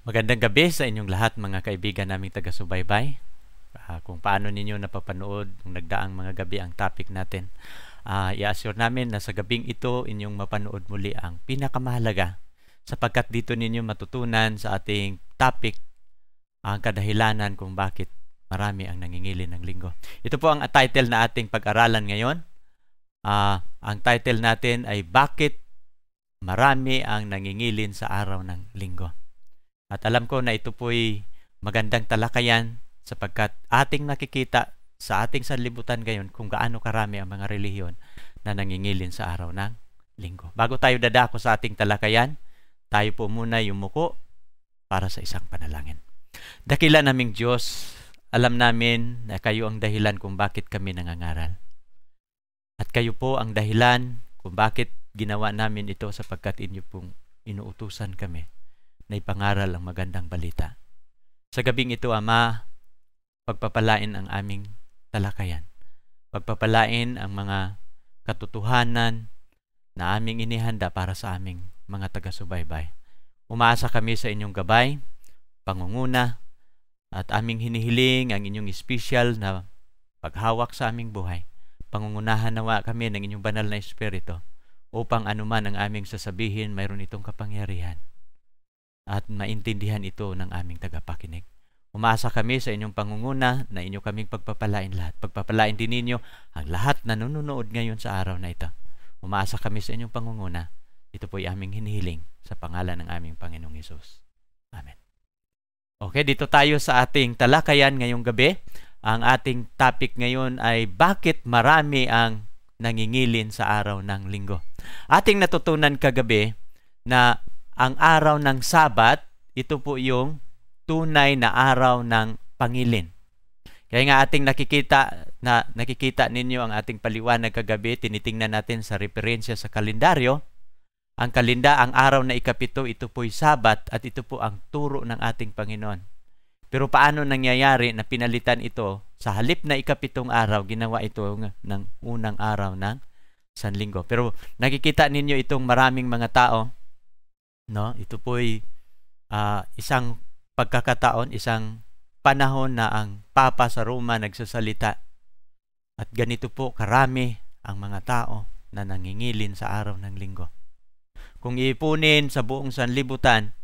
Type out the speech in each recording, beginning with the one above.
Magandang gabi sa inyong lahat mga kaibigan naming taga-subaybay. Kung paano ninyo napapanood ng nagdaang mga gabi ang topic natin. I-assure namin na sa gabing ito inyong mapanood muli ang pinakamahalaga sapagkat dito ninyo matutunan sa ating topic ang kadahilanan kung bakit marami ang nangingilin ng linggo. Ito po ang title na ating pag-aralan ngayon. Ang title natin ay Bakit Marami ang Nangingilin sa Araw ng Linggo. At alam ko na ito po'y magandang talakayan sapagkat ating nakikita sa ating sanlibutan ngayon kung gaano karami ang mga relihiyon na nangingilin sa araw ng linggo. Bago tayo dadako sa ating talakayan, tayo po muna yumuko para sa isang panalangin. Dakila naming Diyos, alam namin na kayo ang dahilan kung bakit kami nangangaral. At kayo po ang dahilan kung bakit ginawa namin ito sapagkat inyo pong inuutusan kami na ipangaral ang magandang balita. Sa gabing ito, Ama, pagpapalain ang aming talakayan. Pagpapalain ang mga katotohanan na aming inihanda para sa aming mga taga-subaybay. Umaasa kami sa inyong gabay, pangunguna, at aming hinihiling ang inyong espesyal na paghawak sa aming buhay. Pangungunahan nawa kami ng inyong banal na espiritu upang anuman ang aming sasabihin, mayroon itong kapangyarihan at maintindihan ito ng aming tagapakinig. Umaasa kami sa inyong pangunguna na inyo kaming pagpapalain lahat. Pagpapalain din ninyo ang lahat na nanonood ngayon sa araw na ito. Umaasa kami sa inyong pangunguna. Ito po'y aming hinihiling sa pangalan ng aming Panginoong Hesus. Amen. Okay, dito tayo sa ating talakayan ngayong gabi. Ang ating topic ngayon ay bakit marami ang nangingilin sa araw ng linggo. Ating natutunan kagabi na ang araw ng Sabat, ito po yung tunay na araw ng pangilin. Kaya nga ating nakikita ninyo ang ating paliwanag kagabi, tinitingnan natin sa referensya sa kalendaryo. Ang araw na ikapito, ito po'y Sabat at ito po ang turo ng ating Panginoon. Pero paano nangyayari na pinalitan ito sa halip na ikapitong araw, ginawa ito ng unang araw ng Sanlinggo. Pero nakikita ninyo itong maraming mga tao, no? Ito po'y isang pagkakataon, isang panahon na ang Papa sa Roma nagsasalita. At ganito po karami ang mga tao na nangingilin sa araw ng linggo. Kung iipunin sa buong sanlibutan,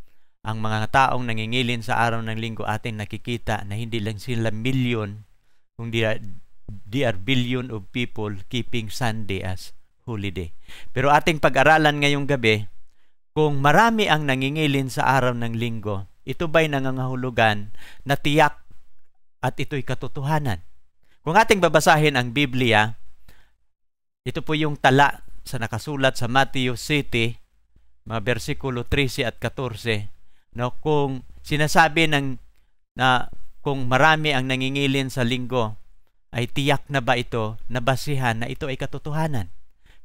ang mga taong nangingilin sa araw ng linggo, ating nakikita na hindi lang sila milyon, kundi they are billion of people keeping Sunday as holy day. Pero ating pag-aralan ngayong gabi, kung marami ang nangingilin sa araw ng linggo, ito ba'y nangangahulugan na tiyak at ito'y katotohanan? Kung ating babasahin ang Biblia, ito po yung tala sa nakasulat sa Matthew City, mga versikulo 13 at 14, no, kung sinasabi na kung marami ang nangingilin sa linggo, ay tiyak na ba ito, nabasihan na ito ay katotohanan?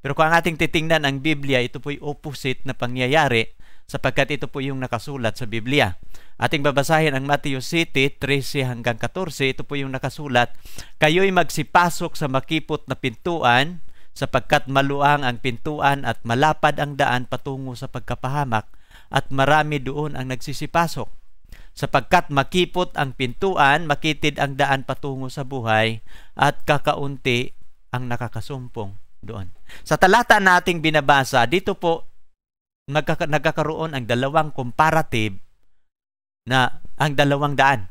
Pero kung ang ating titingnan ang Biblia, ito po'y opposite na pangyayari sapagkat ito po yung nakasulat sa Biblia. Ating babasahin ang Matthew City 13 hanggang 14, ito po yung nakasulat, kayo'y magsipasok sa makipot na pintuan sapagkat maluang ang pintuan at malapad ang daan patungo sa pagkapahamak at marami doon ang nagsisipasok. Sapagkat makipot ang pintuan, makitid ang daan patungo sa buhay, at kakaunti ang nakakasumpong doon. Sa talata nating binabasa, dito po nagkakaroon ang dalawang comparative na ang dalawang daan.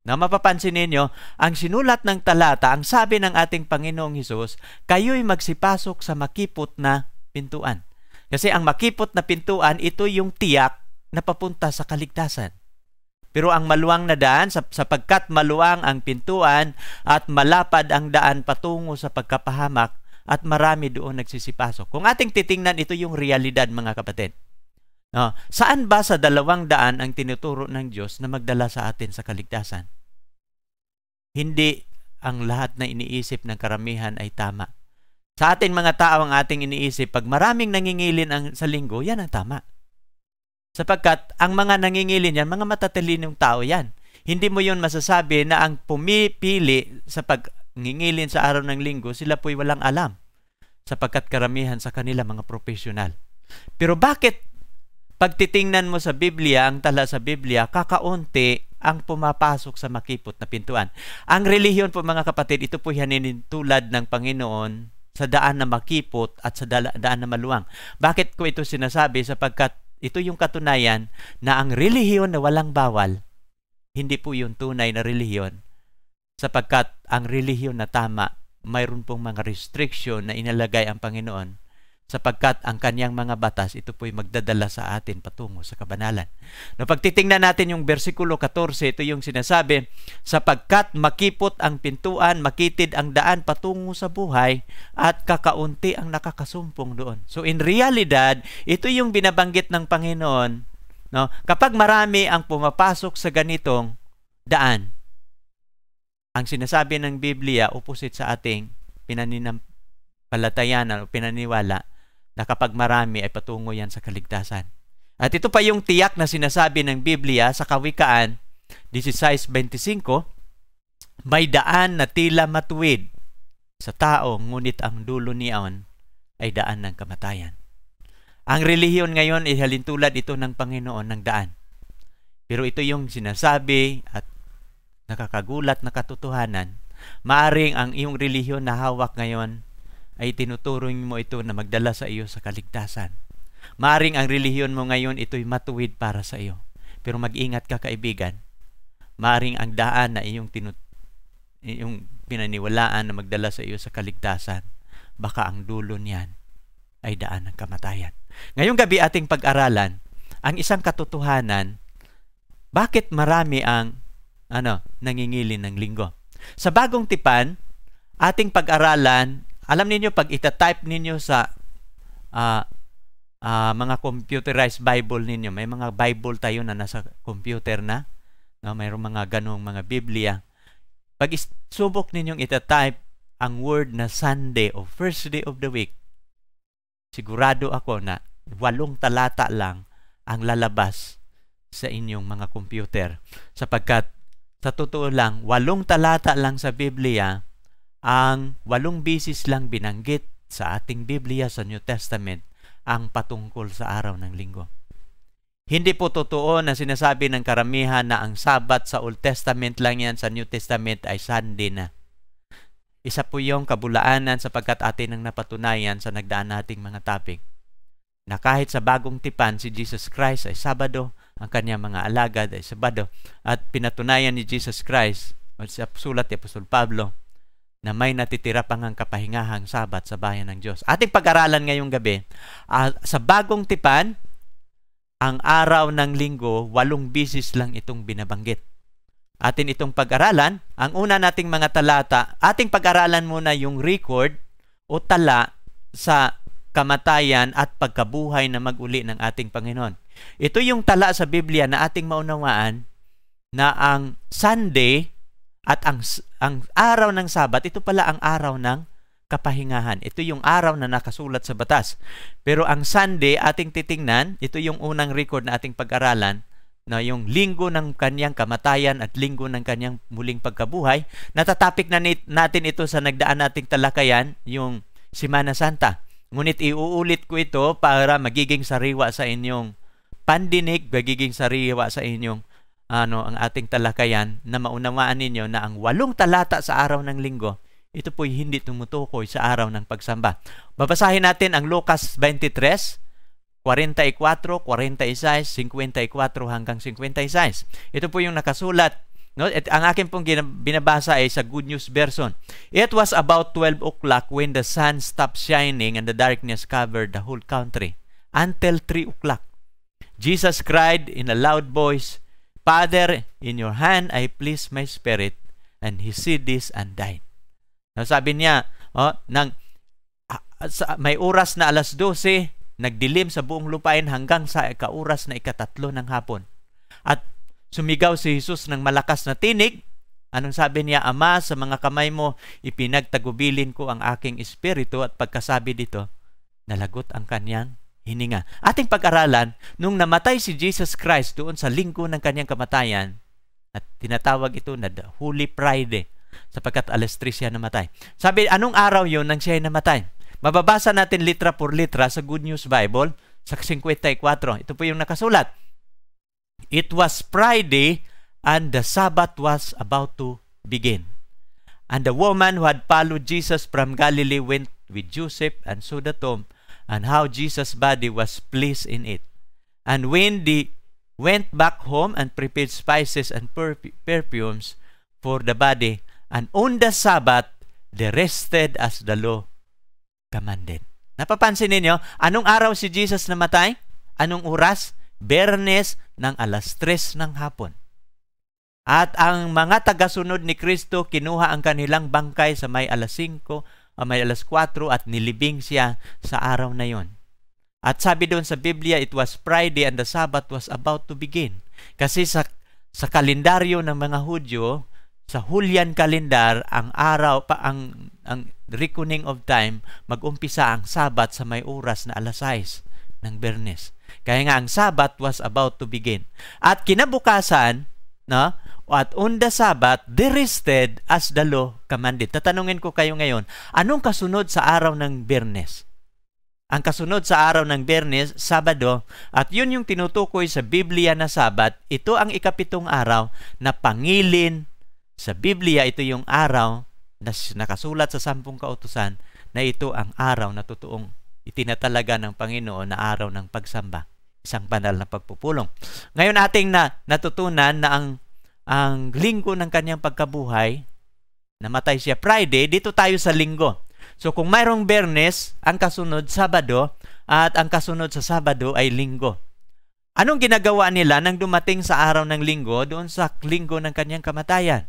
Na mapapansin ninyo, ang sinulat ng talata, ang sabi ng ating Panginoong Hesus, kayo'y magsipasok sa makipot na pintuan. Kasi ang makipot na pintuan, ito yung tiyak na papunta sa kaligtasan. Pero ang maluwang na daan, sapagkat maluwang ang pintuan at malapad ang daan patungo sa pagkapahamak at marami doon nagsisipasok. Kung ating titingnan, ito yung realidad mga kapatid. No, saan ba sa dalawang daan ang tinuturo ng Diyos na magdala sa atin sa kaligtasan? Hindi ang lahat na iniisip ng karamihan ay tama. Sa ating mga tao ang ating iniisip, pag maraming nangingilin sa linggo, yan ang tama. Sapagkat ang mga nangingilin yan, mga matatalinong tao yan. Hindi mo yun masasabi na ang pumipili sa pagngingilin sa araw ng linggo, sila po'y walang alam. Sapagkat karamihan sa kanila mga profesional. Pero bakit pag titingnan mo sa Biblia, ang tala sa Biblia, kakaunti ang pumapasok sa makipot na pintuan. Ang relihiyon po mga kapatid, ito po tulad ng Panginoon sa daan na makipot at sa daan na maluwang. Bakit ko ito sinasabi? Sapagkat ito yung katunayan na ang relihiyon na walang bawal, hindi po yung tunay na relihiyon. Sapagkat ang relihiyon na tama, mayroon pong mga restriction na inalagay ang Panginoon. Sapagkat ang kanyang mga batas, ito po'y magdadala sa atin patungo sa kabanalan. No, pag titingnan natin yung versikulo 14, ito yung sinasabi, sapagkat makipot ang pintuan, makitid ang daan patungo sa buhay, at kakaunti ang nakakasumpong doon. So in realidad, ito yung binabanggit ng Panginoon, no? Kapag marami ang pumapasok sa ganitong daan, ang sinasabi ng Biblia, opposite sa ating pinaninampalatayanan o pinaniwala, na kapag marami ay patungo yan sa kaligtasan. At ito pa yung tiyak na sinasabi ng Biblia sa Kawikaan 16:25, may daan na tila matuwid sa tao, ngunit ang dulo niyon ay daan ng kamatayan. Ang relihiyon ngayon ay halintulad ito ng Panginoon ng daan. Pero ito yung sinasabi at nakakagulat na katotohanan. Maaring ang iyong relihiyon na hawak ngayon ay tinuturing mo ito na magdala sa iyo sa kaligtasan. Maaring ang relihiyon mo ngayon ito'y matuwid para sa iyo. Pero mag-ingat ka, kaibigan. Maaring ang daan na iyong pinaniwalaan na magdala sa iyo sa kaligtasan, baka ang dulo niyan ay daan ng kamatayan. Ngayong gabi ating pag-aralan ang isang katotohanan, bakit marami ang nangingilin ng linggo. Sa Bagong Tipan, ating pag-aralan, alam niyo pag ita-type ninyo sa mga computerized Bible ninyo, may mga Bible tayo na nasa computer na, no? Mayroong mga ganong mga Biblia. Pag subok ninyong ita-type ang word na Sunday o first day of the week, sigurado ako na 8 talata lang ang lalabas sa inyong mga computer. Sapagkat sa totoo lang, 8 talata lang sa Biblia, ang 8 bisis lang binanggit sa ating Biblia sa New Testament ang patungkol sa araw ng linggo. Hindi po totoo na sinasabi ng karamihan na ang Sabat sa Old Testament lang yan, sa New Testament ay Sunday na. Isa po yung kabulaanan sapagkat atin ang napatunayan sa nagdaan nating mga topic na kahit sa Bagong Tipan si Jesus Christ ay Sabado, ang kanyang mga alagad ay Sabado, at pinatunayan ni Jesus Christ sa sulat ni Apostol Pablo na may natitira pang ang kapahingahang Sabat sa bayan ng Diyos. Ating pag-aralan ngayong gabi, sa Bagong Tipan, ang araw ng linggo, 8 bisis lang itong binabanggit. Atin itong pag-aralan, ang una nating mga talata, ating pag-aralan muna yung record o tala sa kamatayan at pagkabuhay na mag-uli ng ating Panginoon. Ito yung tala sa Biblia na ating maunawaan na ang Sunday at ang araw ng Sabat, ito pala ang araw ng kapahingahan. Ito yung araw na nakasulat sa batas. Pero ang Sunday, ating titingnan, ito yung unang record na ating pag-aralan, na yung linggo ng kanyang kamatayan at linggo ng kanyang muling pagkabuhay. Natatapik na natin ito sa nagdaan nating talakayan, yung Semana Santa. Ngunit iuulit ko ito para magiging sariwa sa inyong pandinig, magiging sariwa sa inyong ang ating talakayan, na maunawaan ninyo na ang 8 talata sa araw ng linggo, ito po'y hindi tumutukoy sa araw ng pagsamba. Babasahin natin ang Lucas 23, 44, 46, 54 hanggang 56. Ito po yung nakasulat. No? At ang akin pong binabasa ay sa Good News Version. It was about 12 o'clock when the sun stopped shining and the darkness covered the whole country. Until 3 o'clock, Jesus cried in a loud voice, Father, in your hand I place my spirit. And he said this and died. Sabi niya, may oras na 12:00, nagdilim sa buong lupain hanggang sa kauras na 3 ng hapon. At sumigaw si Jesus ng malakas na tinig. Anong sabi niya? Ama, sa mga kamay mo ipinagtagubilin ko ang aking espiritu. At pagkasabi dito, nalagot ang kanyang hininga. Ating pag-aralan, nung namatay si Jesus Christ doon sa linggo ng kanyang kamatayan, at tinatawag ito na the Holy Friday, sapagkat 3:00 siya namatay. Sabi, anong araw yun nang siya namatay? Mababasa natin litra por litra sa Good News Bible. sa 54. Ito po yung nakasulat. It was Friday and the Sabbath was about to begin. And the woman who had followed Jesus from Galilee went with Joseph and saw the tomb and how Jesus' body was placed in it. And when they went back home and prepared spices and perfumes for the body, and on the Sabbath, they rested as the law commanded. Napapansin ninyo, anong araw si Jesus namatay? Anong oras? Biyernes ng 3:00 ng hapon. At ang mga tagasunod ni Kristo, kinuha ang kanilang bangkay sa may 5:00, may 4:00 at nilibing siya sa araw na yon. At sabi doon sa Biblia, it was Friday and the Sabbath was about to begin. Kasi sa kalendaryo ng mga Hudyo, sa Julian calendar, ang araw pa ang reckoning of time, mag-umpisa ang Sabat sa may oras na 6:00 ng Biyernes. Kaya nga ang Sabat was about to begin. At kinabukasan, no, at on the Sabbath, they rested as the law commanded. Tatanungin ko kayo ngayon, anong kasunod sa araw ng Biyernes? Ang kasunod sa araw ng Biyernes, Sabado, at yun yung tinutukoy sa Biblia na Sabat. Ito ang 7 araw na pangilin sa Biblia. Ito yung araw na nakasulat sa 10 kautusan na ito ang araw na totoong itinatalaga ng Panginoon na araw ng pagsamba. Isang banal na pagpupulong. Ngayon ating natutunan na ang linggo ng kanyang pagkabuhay, namatay siya Friday, dito tayo sa linggo. So kung mayroong Biyernes, ang kasunod Sabado, at ang kasunod sa Sabado ay linggo. Anong ginagawa nila nang dumating sa araw ng linggo, doon sa linggo ng kanyang kamatayan?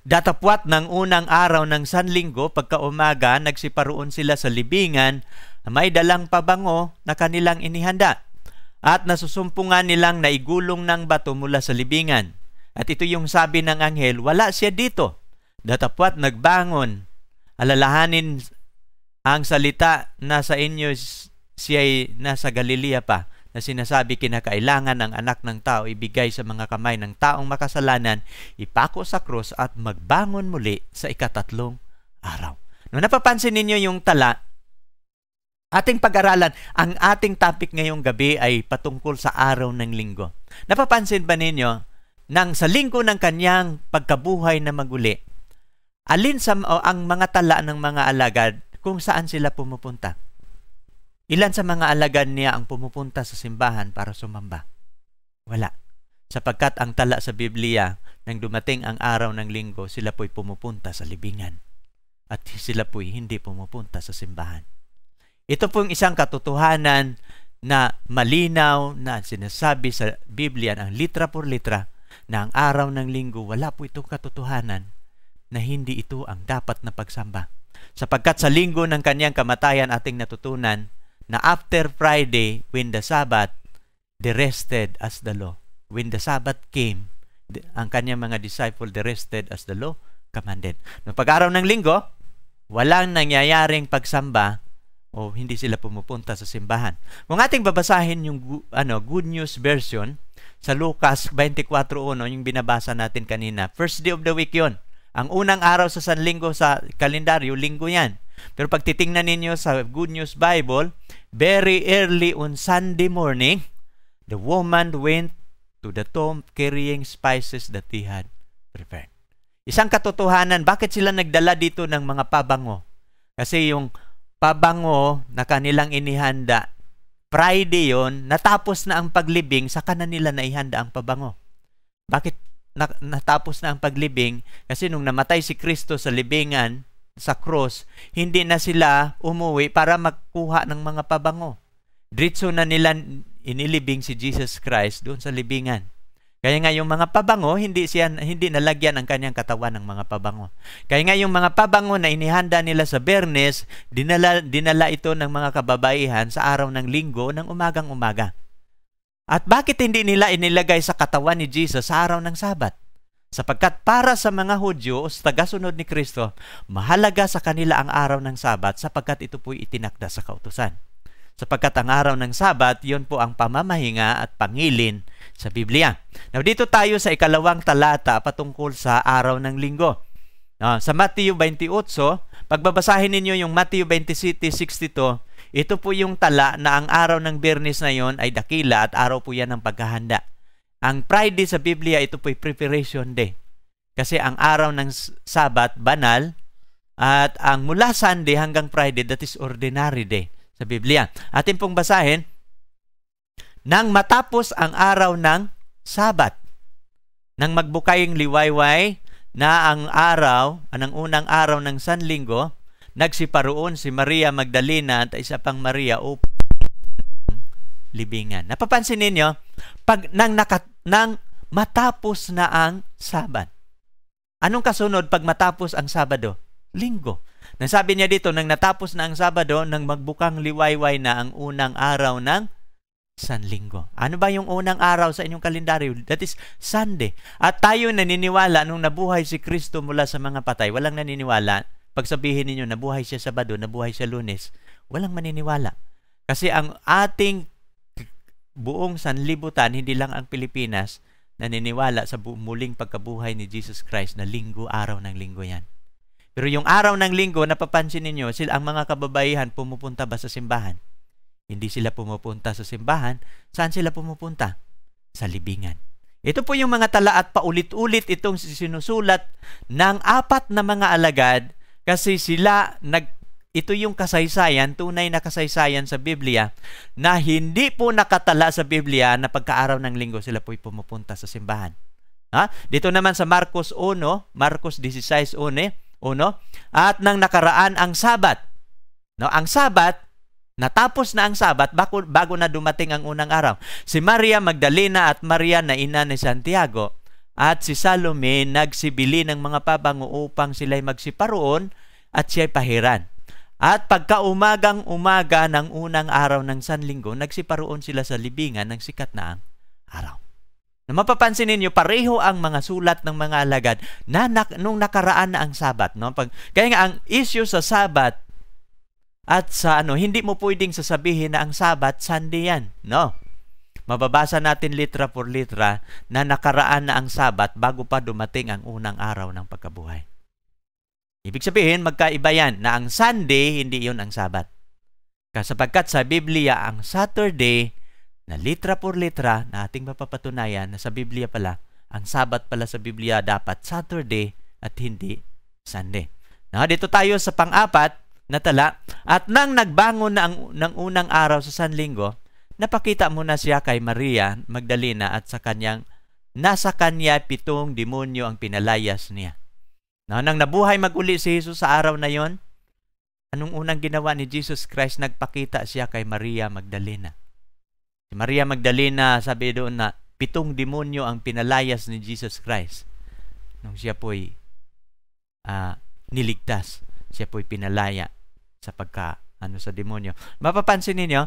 Datapwat ng unang araw ng Sanlinggo, pagkaumaga, nagsiparoon sila sa libingan, may dalang pabango na kanilang inihanda. At nasusumpungan nilang naigulong ng bato mula sa libingan. At ito yung sabi ng anghel, wala siya dito. Datapwat nagbangon, alalahanin ang salita na sa inyo siya'y nasa Galilea pa, na sinasabi kinakailangan ng anak ng tao ibigay sa mga kamay ng taong makasalanan, ipako sa krus at magbangon muli sa 3 araw. No, napapansin ninyo yung tala, ating pag-aralan, ang ating topic ngayong gabi ay patungkol sa araw ng linggo. Napapansin ba ninyo, nang sa linggo ng kanyang pagkabuhay na maguli, alin ang mga tala ng mga alagad kung saan sila pumupunta? Ilan sa mga alagad niya ang pumupunta sa simbahan para sumamba? Wala. Sapagkat ang tala sa Biblia, nang dumating ang araw ng linggo, sila po'y pumupunta sa libingan. At sila po'y hindi pumupunta sa simbahan. Ito pong isang katotohanan na malinaw na sinasabi sa Biblia, ang litra por litra, na ang araw ng linggo, wala po itong katotohanan na hindi ito ang dapat na pagsamba. Sapagkat sa linggo ng kanyang kamatayan ating natutunan na after Friday, when the Sabbath, they rested as the law. When the Sabbath came, ang kanyang mga disciple, they rested as the law commanded. Noong pag-araw ng linggo, walang nangyayaring pagsamba o hindi sila pumupunta sa simbahan. Kung ating babasahin yung Good News version sa Lucas 24:1, yung binabasa natin kanina, first day of the week yun. Ang unang araw sa Sanlinggo sa kalendaryo, linggo yan. Pero pag titingnan ninyo sa Good News Bible, very early on Sunday morning, the woman went to the tomb carrying spices that he had prepared. Isang katotohanan, bakit sila nagdala dito ng mga pabango? Kasi yung pabango na kanilang inihanda, Friday yon, natapos na ang paglibing, saka na nila naihanda ang pabango. Bakit natapos na ang paglibing? Kasi nung namatay si Kristo sa libingan, sa cross, hindi na sila umuwi para magkuha ng mga pabango. Diretso na nila inilibing si Jesus Christ doon sa libingan. Kaya nga yung mga pabango, hindi nalagyan ang kanyang katawan ng mga pabango. Kaya nga yung mga pabango na inihanda nila sa Biyernes, dinala ito ng mga kababaihan sa araw ng linggo ng umagang-umaga. At bakit hindi nila inilagay sa katawan ni Jesus sa araw ng Sabat? Sapagkat para sa mga Hudyo o sa tagasunod ni Kristo, mahalaga sa kanila ang araw ng Sabat sapagkat ito po'y itinakda sa kautusan. Sapagkat ang araw ng Sabat, yun po ang pamamahinga at pangilin sa Biblia. Now, dito tayo sa 2 talata patungkol sa araw ng linggo. Sa Mateo 28, pagbabasahin ninyo yung Mateo 27:62, ito po yung tala na ang araw ng Biyernes na yon ay dakila at araw po yan ng paghahanda. Ang Friday sa Biblia, ito po ay preparation day. Kasi ang araw ng Sabat, banal, at ang mula Sunday hanggang Friday, that is ordinary day sa Biblia. Atin pong basahin, nang matapos ang araw ng Sabat, nang magbukaying liwayway na ang araw, anong unang araw ng Sanlinggo, nagsiparoon si Maria Magdalena at isa pang Maria upang libingan. Napapansin ninyo, pag nang matapos na ang Sabat. Anong kasunod pag matapos ang Sabado? Linggo. Nasabi niya dito, nang natapos na ang Sabado, nang magbukang liwayway na ang unang araw ng Sanlinggo. Ano ba yung unang araw sa inyong kalendaryo? That is Sunday. At tayo naniniwala nung nabuhay si Kristo mula sa mga patay. Walang naniniwala. Pag sabihin ninyo, nabuhay siya Sabado, nabuhay siya Lunes, walang maniniwala. Kasi ang ating buong sanlibutan, hindi lang ang Pilipinas, naniniwala sa muling pagkabuhay ni Jesus Christ na linggo, araw ng linggo yan. Pero yung araw ng linggo, napapansin ninyo, ang mga kababaihan pumupunta ba sa simbahan? Hindi sila pumupunta sa simbahan. Saan sila pumupunta? Sa libingan. Ito po yung mga tala at paulit-ulit itong sinusulat ng 4 na mga alagad kasi ito yung kasaysayan, tunay na kasaysayan sa Biblia na hindi po nakatala sa Biblia na pagkaaraw ng linggo sila po'y pumupunta sa simbahan. Dito naman sa Marcos 1, Marcos 16:1, at nang nakaraan ang Sabat. Ang Sabat, natapos na ang Sabat bago na dumating ang unang araw. Si Maria Magdalena at Maria na ina ni Santiago at si Salome nagsibili ng mga pabango upang sila'y magsiparoon at siya'y pahiran. At pagka-umagang-umaga ng unang araw ng Sanlinggo, nagsiparoon sila sa libingan ng sikat na ang araw. Na mapapansin ninyo, pareho ang mga sulat ng mga alagad na nung nakaraan na ang Sabat. Kaya nga ang issue sa Sabat at sa hindi mo pwedeng sasabihin na ang Sabat, Sunday yan. No. Mababasa natin litra por litra na nakaraan na ang Sabat bago pa dumating ang unang araw ng pagkabuhay. Ibig sabihin, magkaiba yan na ang Sunday, hindi yun ang Sabat. Sapagkat sa Biblia, ang Saturday, na litra por litra, na ating mapapatunayan na sa Biblia pala, ang Sabat pala sa Biblia dapat Saturday at hindi Sunday. Dito tayo sa pang-4 na tala, at nang nagbangon na ng unang araw sa Sanlinggo, napakita muna siya kay Maria Magdalena at nasa kanya 7 demonyo ang pinalayas niya. Nang nabuhay maguli si Jesus sa araw na yon, anong unang ginawa ni Jesus Christ? Nagpakita siya kay Maria Magdalena. Si Maria Magdalena, sabi doon na 7 demonyo ang pinalayas ni Jesus Christ. Nung siya po'y niligtas, siya po'y pinalaya sa sa demonyo. Mapapansin ninyo,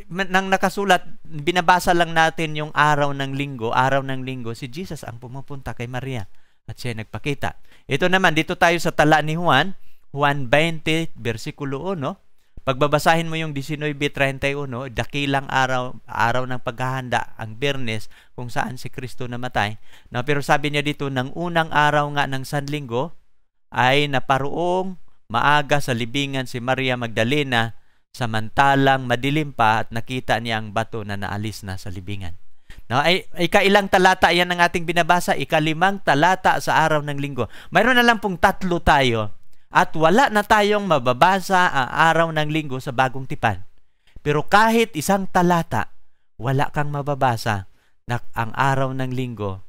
nang nakasulat, binabasa lang natin yung araw ng linggo, si Jesus ang pumupunta kay Maria at siya nagpakita. Ito naman, dito tayo sa tala ni Juan 20, versikulo 1. Pagbabasahin mo yung 19:31, dakilang araw ng paghahanda, ang Biyernes, kung saan si Kristo namatay. Pero sabi niya dito, ng unang araw nga ng Sanlinggo, ay naparoong maaga sa libingan si Maria Magdalena, samantalang madilim pa at nakita niya ang bato na naalis na sa libingan. Ay kailang talata yan ang ating binabasa? 5 talata sa araw ng linggo. Mayroon na lang pong 3 tayo at wala na tayong mababasa ang araw ng linggo sa Bagong Tipan. Pero kahit 1 talata, wala kang mababasa na ang araw ng linggo,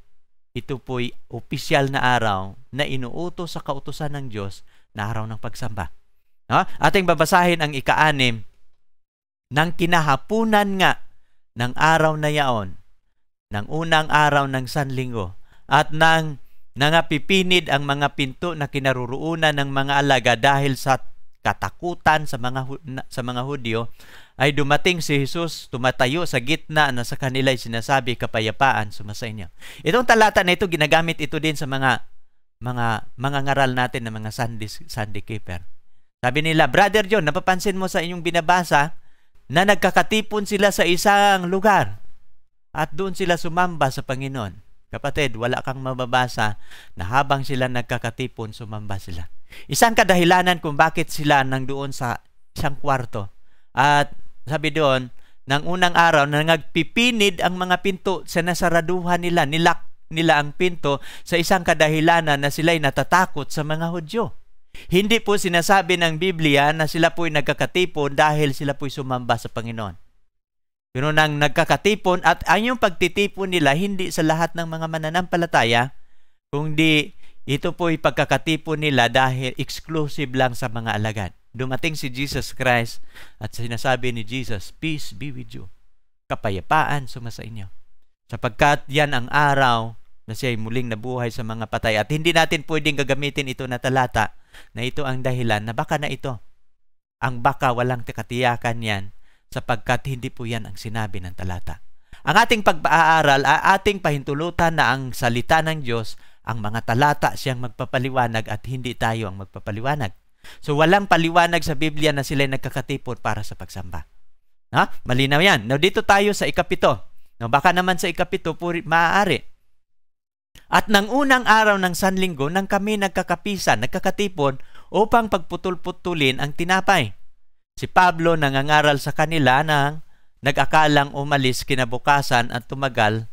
ito po'y opisyal na araw na inuutos sa kautusan ng Diyos na araw ng pagsamba. Ating babasahin ang 6 ng kinahapunan nga ng araw na yaon, ng unang araw ng Sanlinggo, at nangapipinid ang mga pinto na kinaruruunan ng mga alaga dahil sa katakutan sa mga Hudyo, ay dumating si Jesus, tumatayo sa gitna na sa kanila'y sinasabi, kapayapaan sumasa inyo. Itong talata na ito, ginagamit ito din sa mga ngaral natin ng mga Sunday keeper. Sabi nila, Brother John, napapansin mo sa inyong binabasa na nagkakatipon sila sa isang lugar at doon sila sumamba sa Panginoon. Kapatid, wala kang mababasa na habang sila nagkakatipon, sumamba sila. Isang kadahilanan kung bakit sila nang doon sa isang kwarto. At sabi doon, nang unang araw na nagpipinid ang mga pinto sa nasaraduhan nila, nilak nila ang pinto sa isang kadahilanan na sila'y natatakot sa mga Hudyo. Hindi po sinasabi ng Biblia na sila po'y nagkakatipon dahil sila po'y sumamba sa Panginoon. Pero nang nagkakatipon, at ang yung pagtitipon nila hindi sa lahat ng mga mananampalataya, kundi ito po'y pagkakatipon nila dahil exclusive lang sa mga alagad. Dumating si Jesus Christ at sinasabi ni Jesus, "Peace be with you." Kapayapaan sumasa inyo. Sapagkat yan ang araw na siya'y muling nabuhay sa mga patay. At hindi natin pwedeng gagamitin ito na talata na ito ang dahilan na baka na ito. Ang baka walang katiyakan yan sapagkat hindi po yan ang sinabi ng talata. Ang ating pag-aaral, ating pahintulutan na ang salita ng Diyos, ang mga talata siyang magpapaliwanag at hindi tayo ang magpapaliwanag. So walang paliwanag sa Biblia na sila'y nagkakatipon para sa pagsamba. Ha? Malinaw yan. Now dito tayo sa ikapito. Now baka naman sa ikapito maaari. At nang unang araw ng Sanlinggo, nang kami nagkakapisan, nagkakatipon upang pagputol-putulin ang tinapay. Si Pablo nangangaral sa kanila nang nag-akalang umalis kinabukasan at tumagal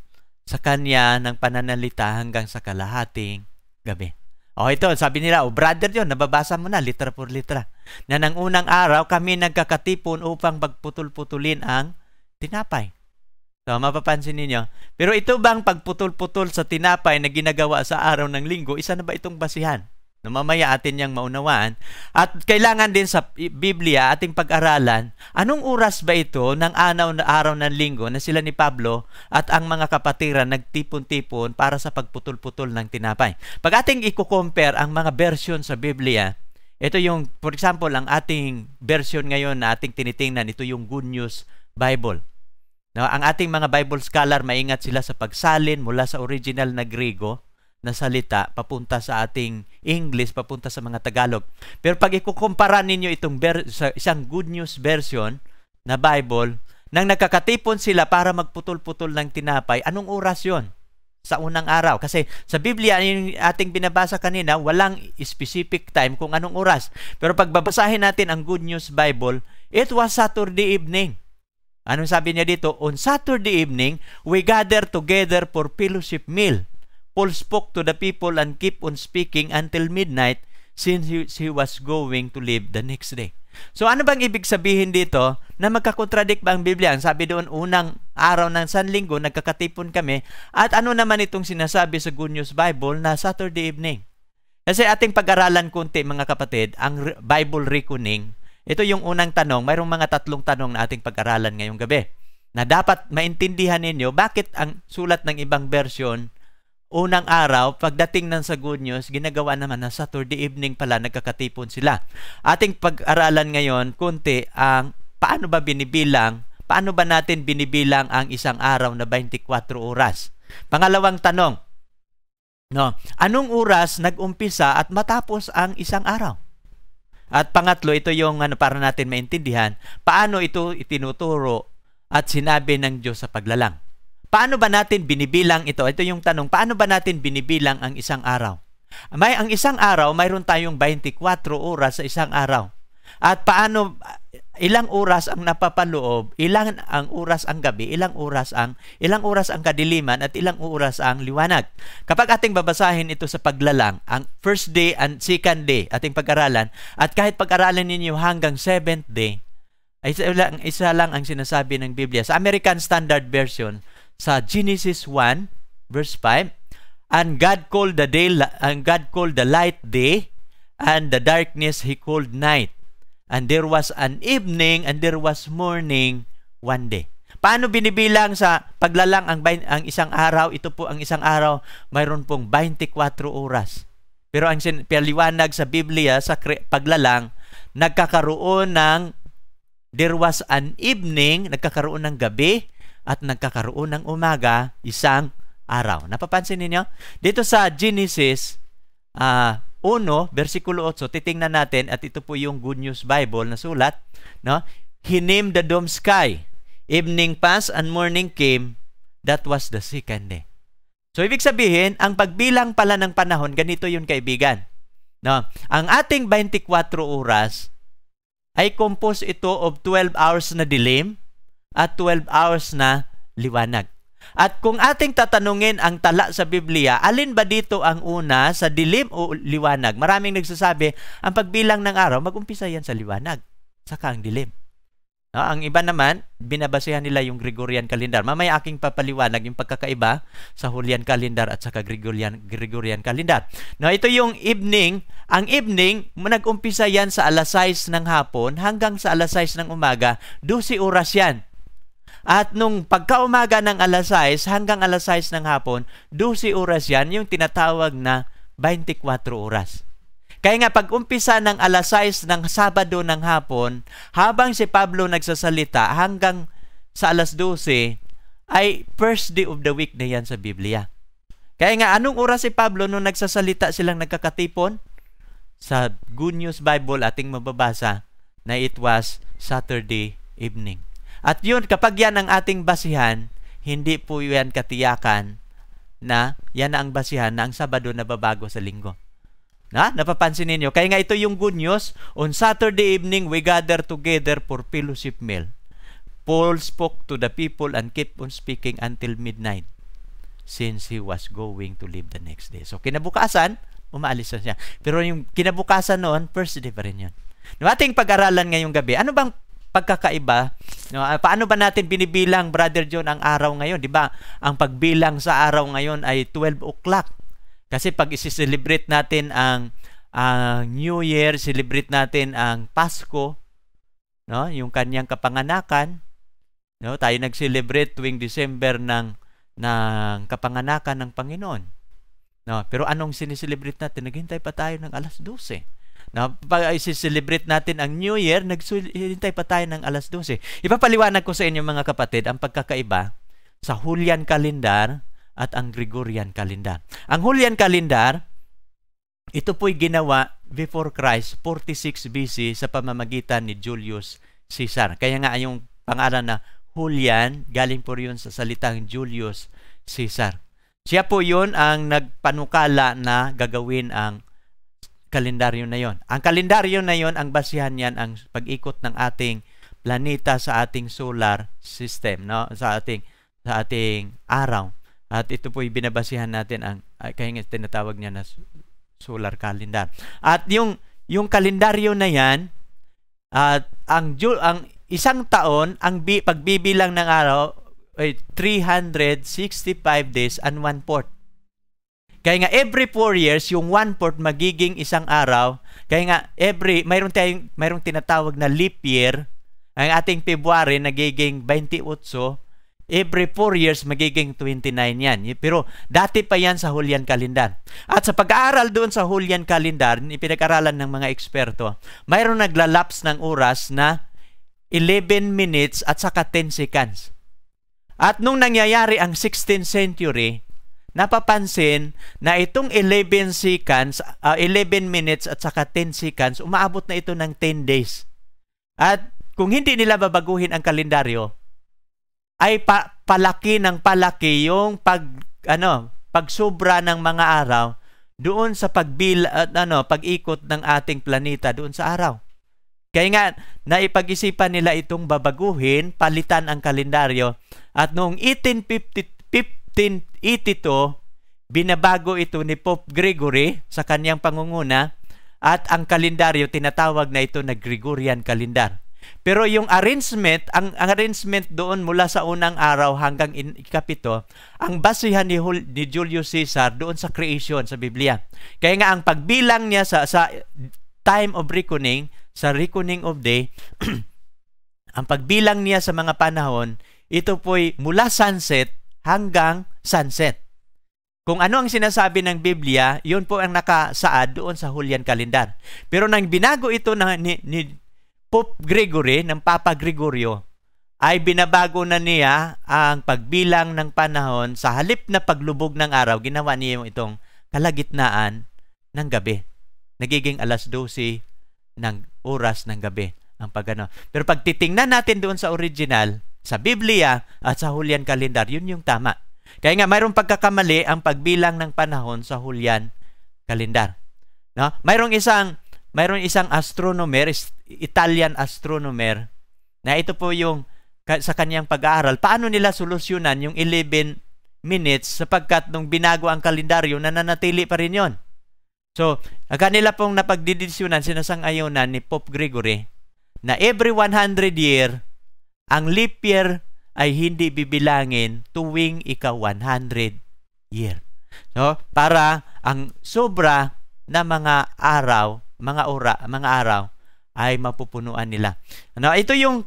sa kanya ng pananalita hanggang sa kalahating gabi. Ito, sabi nila, brother yun, nababasa mo na, litra por litra. Na ng unang araw, kami nagkakatipon upang pagputol-putulin ang tinapay. So, mapapansin ninyo. Pero ito bang pagputol-putol sa tinapay na ginagawa sa araw ng linggo, isa na ba itong basihan? Na mamaya atin niyang maunawaan. At kailangan din sa Biblia, ating pag-aralan, anong oras ba ito ng araw ng linggo na sila ni Pablo at ang mga kapatiran nagtipon-tipon para sa pagputol-putol ng tinapay? Pag ating i-compare ang mga version sa Biblia, ito yung, for example, ang ating version ngayon na ating tinitingnan, ito yung Good News Bible. Now, ang ating mga Bible scholar, maingat sila sa pagsalin mula sa original na Griego na salita papunta sa ating English, papunta sa mga Tagalog. Pero pag ikukumpara ninyo itong sa isang Good News version na Bible, nang nagkakatipon sila para magputol-putol ng tinapay, anong oras yon? Sa unang araw. Kasi sa Biblia, yung ating binabasa kanina, walang specific time kung anong oras. Pero pag babasahin natin ang Good News Bible, it was Saturday evening. Anong sabi niya dito? On Saturday evening, we gather together for fellowship meal. Paul spoke to the people and keep on speaking until midnight since he was going to leave the next day. So ano bang ibig sabihin dito na magkakontradict ba ang Biblia? Ang sabi doon, unang araw ng Sanlinggo, nagkakatipon kami. At ano naman itong sinasabi sa Good News Bible na Saturday evening? Kasi ating pag-aralan kunti mga kapatid, ang Bible reckoning, ito yung unang tanong, mayroong mga tatlong tanong na ating pag-aralan ngayong gabi. Na dapat maintindihan ninyo bakit ang sulat ng ibang version unang araw, pagdating ng sa Good News, ginagawa naman na Saturday evening pala, nagkakatipon sila. Ating pag-aralan ngayon, kunti, ang paano ba natin binibilang ang isang araw na 24 oras? Pangalawang tanong, anong oras nag-umpisa at matapos ang isang araw? At pangatlo, ito yung para natin maintindihan, paano ito itinuturo at sinabi ng Diyos sa paglalang? Paano ba natin binibilang ito? Ito yung tanong, paano ba natin binibilang ang isang araw? Ang isang araw, mayroon tayong 24 oras sa isang araw. At ilang oras ang napapaloob, ilang ang oras ang gabi, ilang oras ang kadiliman, at ilang oras ang liwanag. Kapag ating babasahin ito sa paglalang, ang first day and second day, ating pag-aralan, at kahit pag-aralan ninyo hanggang seventh day, isa lang ang sinasabi ng Biblia. Sa American Standard Version, sa Genesis 1 verse 5, and God called the light day, and the darkness he called night, and there was an evening and there was morning one day. Paano binibilang sa paglalang ang isang araw? Ito po ang isang araw, mayroon pong 24 oras. Pero ang paliwanag sa Biblia sa paglalang, nagkakaroon ng there was an evening, nagkakaroon ng gabi, at nagkakaroon ng umaga, isang araw. Napapansin niyo? Dito sa Genesis 1, versikulo 8, titingnan natin, at ito po yung Good News Bible na sulat, no? He named the dome sky. Evening passed and morning came. That was the second day. So, ibig sabihin, ang pagbilang pala ng panahon, ganito yun kaibigan. No? Ang ating 24 oras, ay composed ito of 12 hours na dilim at 12 hours na liwanag. At kung ating tatanungin ang tala sa Biblia, alin ba dito ang una, sa dilim o liwanag? Maraming nagsasabi, ang pagbilang ng araw, mag-umpisa yan sa liwanag, saka ang dilim. Ang iba naman, binabasehan nila yung Gregorian calendar. Mamaya aking papaliwanag yung pagkakaiba sa Julian calendar at saka Gregorian calendar. Ito yung evening. Ang evening, nag-umpisa yan sa alas 6 ng hapon hanggang sa alas 6 ng umaga, 12 oras yan. At nung pagkaumaga ng alas 6 hanggang alas 6 ng hapon, 12 oras yan, yung tinatawag na 24 oras. Kaya nga pag-umpisa ng alas 6 ng Sabado ng hapon, habang si Pablo nagsasalita hanggang sa alas 12, ay first day of the week na yan sa Biblia. Kaya nga anong oras si Pablo nung nagsasalita silang nagkakatipon? Sa Good News Bible ating mababasa na it was Saturday evening. At yun, kapag yan ang ating basihan, hindi po yan katiyakan na yan ang basihan na ang Sabado na babago sa linggo. Napapansin ninyo? Kaya nga ito yung good news. On Saturday evening, we gather together for fellowship meal. Paul spoke to the people and kept on speaking until midnight since he was going to leave the next day. So, kinabukasan, umaalis na siya. Pero yung kinabukasan noon, first day pa rin yun. Ating pag-aralan ngayong gabi, ano bang pagkakaiba? Paano ba natin binibilang, Brother John, ang araw ngayon? Di ba? Ang pagbilang sa araw ngayon ay 12 o'clock. Kasi pag isi-celebrate natin ang New Year, celebrate natin ang Pasko, yung kanyang kapanganakan, tayo nag-celebrate tuwing December ng kapanganakan ng Panginoon. Pero anong sineselebrate natin? Naghintay pa tayo ng alas 12. Pag isi-celebrate natin ang New Year, naghintay pa tayo ng alas 12. Ipapaliwanag ko sa inyo mga kapatid ang pagkakaiba sa Julian calendar at ang Gregorian calendar. Ang Julian calendar, ito po'y ginawa before Christ, 46 BC sa pamamagitan ni Julius Caesar. Kaya nga yung pangalan na Julian, galing po yun sa salitang Julius Caesar. Siya po yun ang nagpanukala na gagawin ang kalendaryo na yon. Ang kalendaryo na yon, ang basihan niyan ang pag-ikot ng ating planeta sa ating solar system, sa ating araw. At ito po'y binabasihan natin ang kaya nga tinatawag niya na solar calendar. At yung kalendaryo na yan, at ang isang taon, ang pagbibilang ng araw ay 365 days and 1/4. Kaya nga every 4 years, yung 1/4 magiging isang araw. Kaya nga mayroong tinatawag na leap year. Ang ating February nagiging 28. Every 4 years, magiging 29 yan. Pero dati pa yan sa Julian calendar. At sa pag-aaral doon sa Julian calendar, ipinag-aralan ng mga eksperto, mayroon naglalaps ng oras na 11 minutes at saka 10 seconds. At nung nangyayari ang 16th century, napapansin na itong 11 minutes at saka 10 seconds, umaabot na ito ng 10 days. At kung hindi nila babaguhin ang kalendaryo, ay palaki ng palaki yung pagsobra ng mga araw doon sa pag-ikot ng ating planeta doon sa araw. Kaya nga, naipag-isipan nila itong babaguhin, palitan ang kalendaryo. At noong 1582, binabago ito ni Pope Gregory sa kanyang pangunguna at ang kalendaryo tinatawag na ito na Gregorian calendar. Pero yung arrangement, ang arrangement doon mula sa unang araw hanggang ikapito, ang basihan ni Julius Caesar doon sa creation sa Biblia. Kaya nga ang pagbilang niya sa time of reckoning, sa reckoning of day, ang pagbilang niya sa mga panahon, ito po'y mula sunset hanggang sunset. Kung ano ang sinasabi ng Biblia, yun po ang nakasaad doon sa Julian calendar. Pero nang binago ito ni Pope Gregory, ng Papa Gregorio, ay binabago na niya ang pagbilang ng panahon. Sa halip na paglubog ng araw, ginawa niya itong kalagitnaan ng gabi. Nagiging alas 12 ng oras ng gabi ang pagano. Pero pag titingnan natin doon sa original, sa Biblia at sa Julian calendar, yun yung tama. Kaya nga mayroong pagkakamali ang pagbilang ng panahon sa Julian calendar. Mayroong isang astronomer, Italian astronomer, na ito po yung sa kanyang pag-aaral, paano nila solusyonan yung 11 minutes sapagkat nung binago ang kalendaryo, nananatili pa rin yon. So, kanila pong napagdidisyonan, sinasang-ayunan ni Pope Gregory, na every 100 year, ang leap year ay hindi bibilangin tuwing ika-100 year. So, para ang sobra na mga araw, mga araw ay mapupunuan nila. Ito yung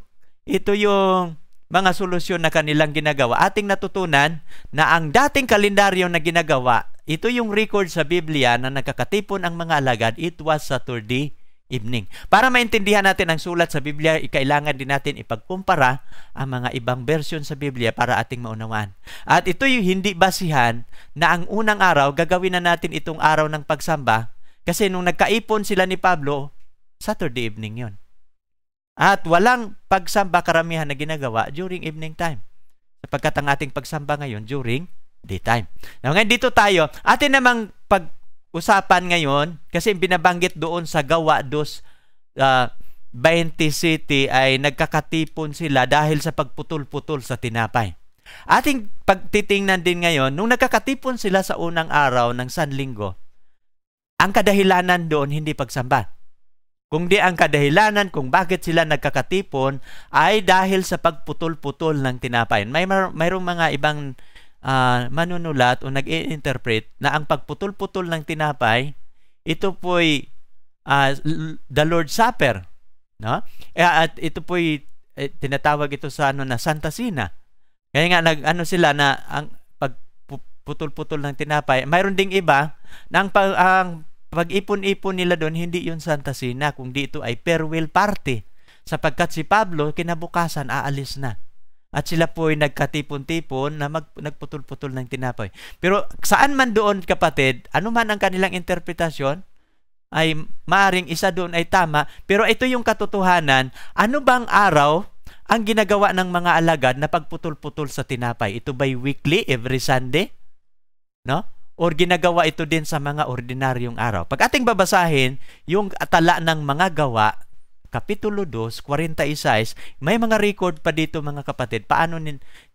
mga solusyon na kanilang ginagawa. Ating natutunan na ang dating kalendaryo na ginagawa, ito yung record sa Biblia na nakakatipon ang mga alagad, it was Saturday evening. Para maintindihan natin ang sulat sa Biblia, kailangan din natin ipagkumpara ang mga ibang version sa Biblia para ating maunawaan. At ito yung hindi basihan na ang unang araw, gagawin na natin itong araw ng pagsamba kasi nung nagkaipon sila ni Pablo, Saturday evening yon. At walang pagsamba karamihan na ginagawa during evening time. Sapagkat ang ating pagsamba ngayon during daytime. Now, ngayon dito tayo, atin namang pag-usapan ngayon, kasi binabanggit doon sa Gawa 2:27 ay nagkakatipon sila dahil sa pagputol-putol sa tinapay. Ating pagtitingnan din ngayon, nung nagkakatipon sila sa unang araw ng Sanlinggo, ang kadahilanan doon hindi pagsamba. Kung di ang kadahilanan kung bakit sila nagkakatipon ay dahil sa pagputol-putol ng tinapay. Mayroong mga ibang manunulat o nag-i-interpret na ang pagputol-putol ng tinapay, ito po'y the Lord's Supper. No? At ito po'y tinatawag ito sa na Santa Cena. Kaya nga sila na ang pagputol-putol ng tinapay. Mayroon ding iba na ang pag-ipon-ipon nila doon, hindi yun Santa Cena, kundi ito ay farewell party. Sapagkat si Pablo, kinabukasan, aalis na. At sila po ay nagkatipon-tipon na nagputol-putol ng tinapay. Pero saan man doon, kapatid, ano man ang kanilang interpretasyon, ay maaring isa doon ay tama. Pero ito yung katotohanan, ano bang araw ang ginagawa ng mga alagad na pagputol-putol sa tinapay? Ito ba'y weekly, every Sunday? No? Or ginagawa ito din sa mga ordinaryong araw. Pag ating babasahin, yung tala ng mga gawa, Kapitulo 2, 46, may mga record pa dito mga kapatid, paano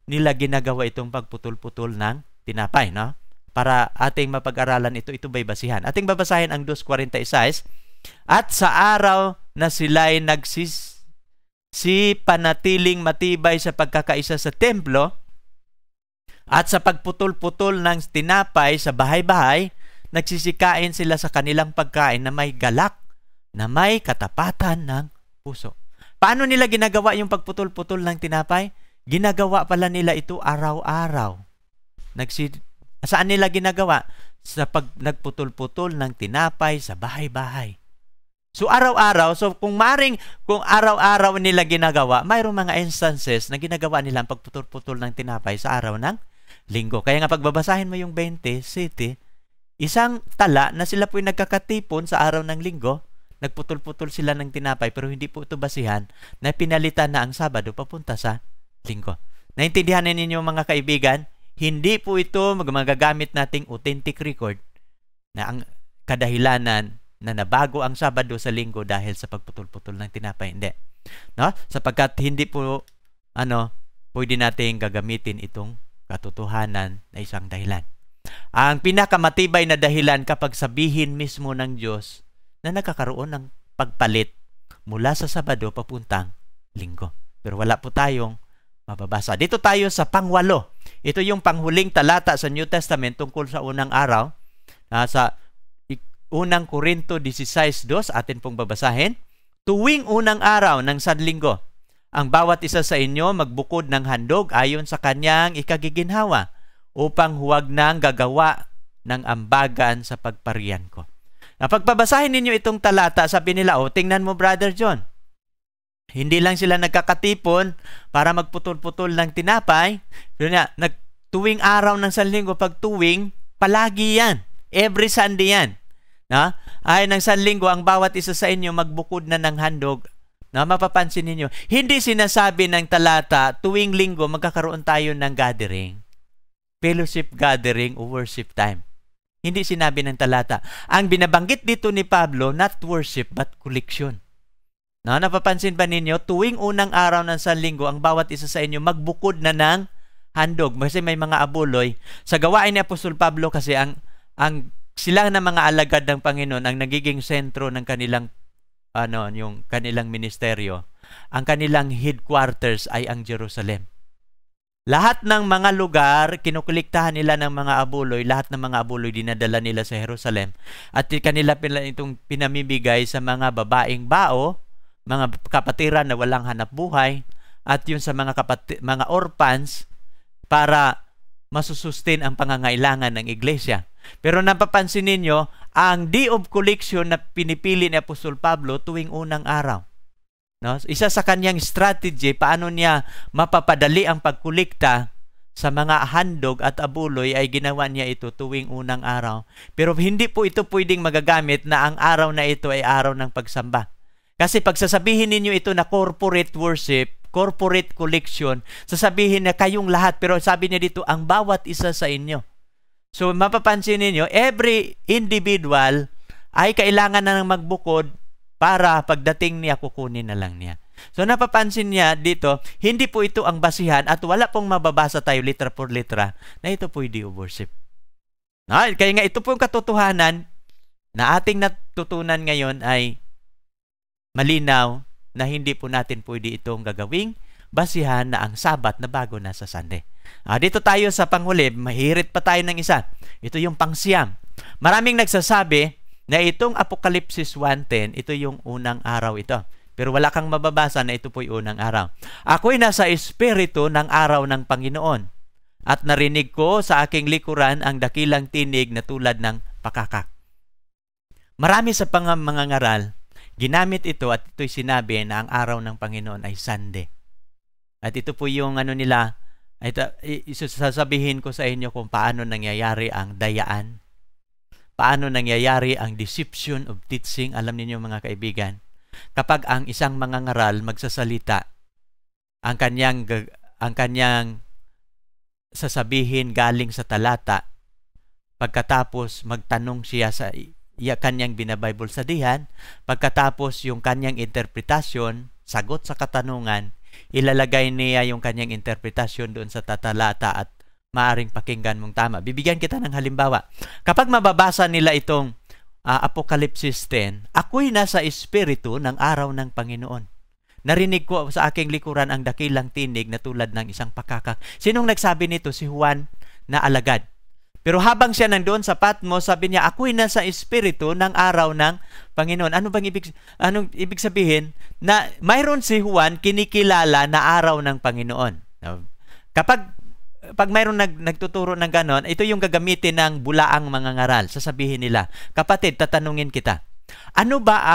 nila ginagawa itong pagputol-putol ng tinapay, no? Para ating mapag-aralan ito ba'y basihan. Ating babasahin ang 2:46, at sa araw na sila'y panatiling matibay sa pagkakaisa sa templo, at sa pagputol-putol ng tinapay sa bahay-bahay, nagsisikain sila sa kanilang pagkain na may galak, na may katapatan ng puso. Paano nila ginagawa yung pagputol-putol ng tinapay? Ginagawa pala nila ito araw-araw. Saan nila ginagawa? Sa nagputol-putol ng tinapay sa bahay-bahay. So araw-araw, kung araw-araw nila ginagawa, mayroong mga instances na ginagawa nila ang pagputol-putol ng tinapay sa araw ng Linggo. Kaya nga pagbabasahin mo yung 27, isang tala na sila po'y nagkakatipon sa araw ng Linggo, nagputol-putol sila ng tinapay, pero hindi po ito basihan na pinalitan na ang Sabado papunta sa Linggo. Naintindihan ninyo mga kaibigan, hindi po ito magagamit nating authentic record na ang kadahilanan na nabago ang Sabado sa Linggo dahil sa pagputol-putol ng tinapay. Hindi. No? Sapagkat hindi po pwede nating gagamitin itong katotohanan na isang dahilan. Ang pinakamatibay na dahilan kapag sabihin mismo ng Diyos na nakakaroon ng pagpalit mula sa Sabado papuntang Linggo. Pero wala po tayong mababasa. Dito tayo sa pang-8. Ito yung panghuling talata sa New Testament tungkol sa unang araw. Sa unang Korinto 16:2, atin pong babasahin. Tuwing unang araw ng Sanlinggo, ang bawat isa sa inyo magbukod ng handog ayon sa kanyang ikagiginhawa upang huwag nang gagawa ng ambagan sa pagparian ko. Pagbabasahin ninyo itong talata, sabi nila, tingnan mo Brother John, hindi lang sila nagkakatipon para magputol-putol ng tinapay, pero tuwing araw ng Sanlinggo, pag tuwing, palagi yan. Every Sunday yan. Ay ng Sanlinggo, ang bawat isa sa inyo magbukod na ng handog. Mapapansin ninyo, hindi sinasabi ng talata, tuwing Linggo magkakaroon tayo ng gathering. Fellowship gathering o worship time. Hindi sinabi ng talata. Ang binabanggit dito ni Pablo, not worship but collection. Napapansin ba ninyo, tuwing unang araw ng Sanlinggo, ang bawat isa sa inyo magbukod na ng handog. Kasi may mga abuloy. Sa gawain ni Apostol Pablo kasi, ang sila na mga alagad ng Panginoon, ang nagiging sentro ng kanilang, yung kanilang ministeryo. Ang kanilang headquarters ay ang Jerusalem. Lahat ng mga lugar, kinukuliktahan nila ng mga abuloy, lahat ng mga abuloy dinadala nila sa Jerusalem. At kanila itong pinamimigay sa mga babaeng bao, mga kapatiran na walang hanap buhay, at yun sa mga orphans para masusustain ang pangangailangan ng iglesia. Pero napapansin ninyo, ang day of collection na pinipili ni Apostol Pablo tuwing unang araw. No? Isa sa kanyang strategy, paano niya mapapadali ang pagkulikta sa mga handog at abuloy ay ginawa niya ito tuwing unang araw. Pero hindi po ito pwedeng magagamit na ang araw na ito ay araw ng pagsamba. Kasi pag sasabihin ninyo ito na corporate worship, corporate collection, sasabihin na kayong lahat, pero sabi niya dito, ang bawat isa sa inyo. So mapapansin ninyo, every individual ay kailangan na ng magbukod para pagdating niya, kukunin na lang niya. So napapansin niya dito, hindi po ito ang basihan at wala pong mababasa tayo litra por litra na ito po day of worship. Kaya nga ito po yung katotohanan na ating natutunan ngayon ay malinaw na hindi po natin pwede itong gagawing basihan na ang Sabat na bago na sa Sunday. Dito tayo sa panghuli, mahirit pa tayo ng isa. Ito yung pangsiyam. Maraming nagsasabi na itong Apokalipsis 1:10, ito yung unang araw ito. Pero wala kang mababasa na ito po'y unang araw. Ako'y nasa espiritu ng araw ng Panginoon at narinig ko sa aking likuran ang dakilang tinig na tulad ng pakakak. Marami sa mga ngaral, ginamit ito at ito'y sinabi na ang araw ng Panginoon ay Sunday. At ito po yung nila, sasabihin ko sa inyo kung paano nangyayari ang dayaan. Paano nangyayari ang deception of teaching. Alam niyo mga kaibigan, kapag ang isang mangangaral magsasalita, ang kanyang sasabihin galing sa talata, pagkatapos magtanong siya sa kanyang binabible studyhan, pagkatapos yung kanyang interpretasyon, sagot sa katanungan, ilalagay niya yung kanyang interpretasyon doon sa tatalata at maaring pakinggan mong tama. Bibigyan kita ng halimbawa. Kapag mababasa nila itong Apokalipsis 10, ako'y nasa espiritu ng araw ng Panginoon. Narinig ko sa aking likuran ang dakilang tinig na tulad ng isang pakakak. Sinong nagsabi nito? Si Juan na alagad. Pero habang siya nandoon sa Patmos, sabi niya, ako'y nasa espiritu ng araw ng Panginoon. Anong ibig sabihin? Na mayroon si Juan kinikilala na araw ng Panginoon. Pag mayroong nagtuturo ng ganon, ito yung gagamitin ng bulaang mga ngaral. Sasabihin nila, kapatid, tatanungin kita, ano ba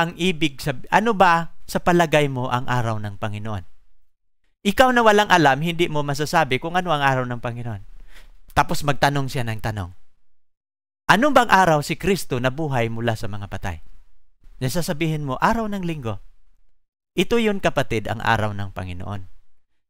sa palagay mo ang araw ng Panginoon? Ikaw na walang alam, hindi mo masasabi kung ano ang araw ng Panginoon. Tapos magtanong siya ng tanong, ano bang araw si Kristo na buhay mula sa mga patay? Nasasabihin mo, araw ng linggo. Ito yun kapatid, ang araw ng Panginoon.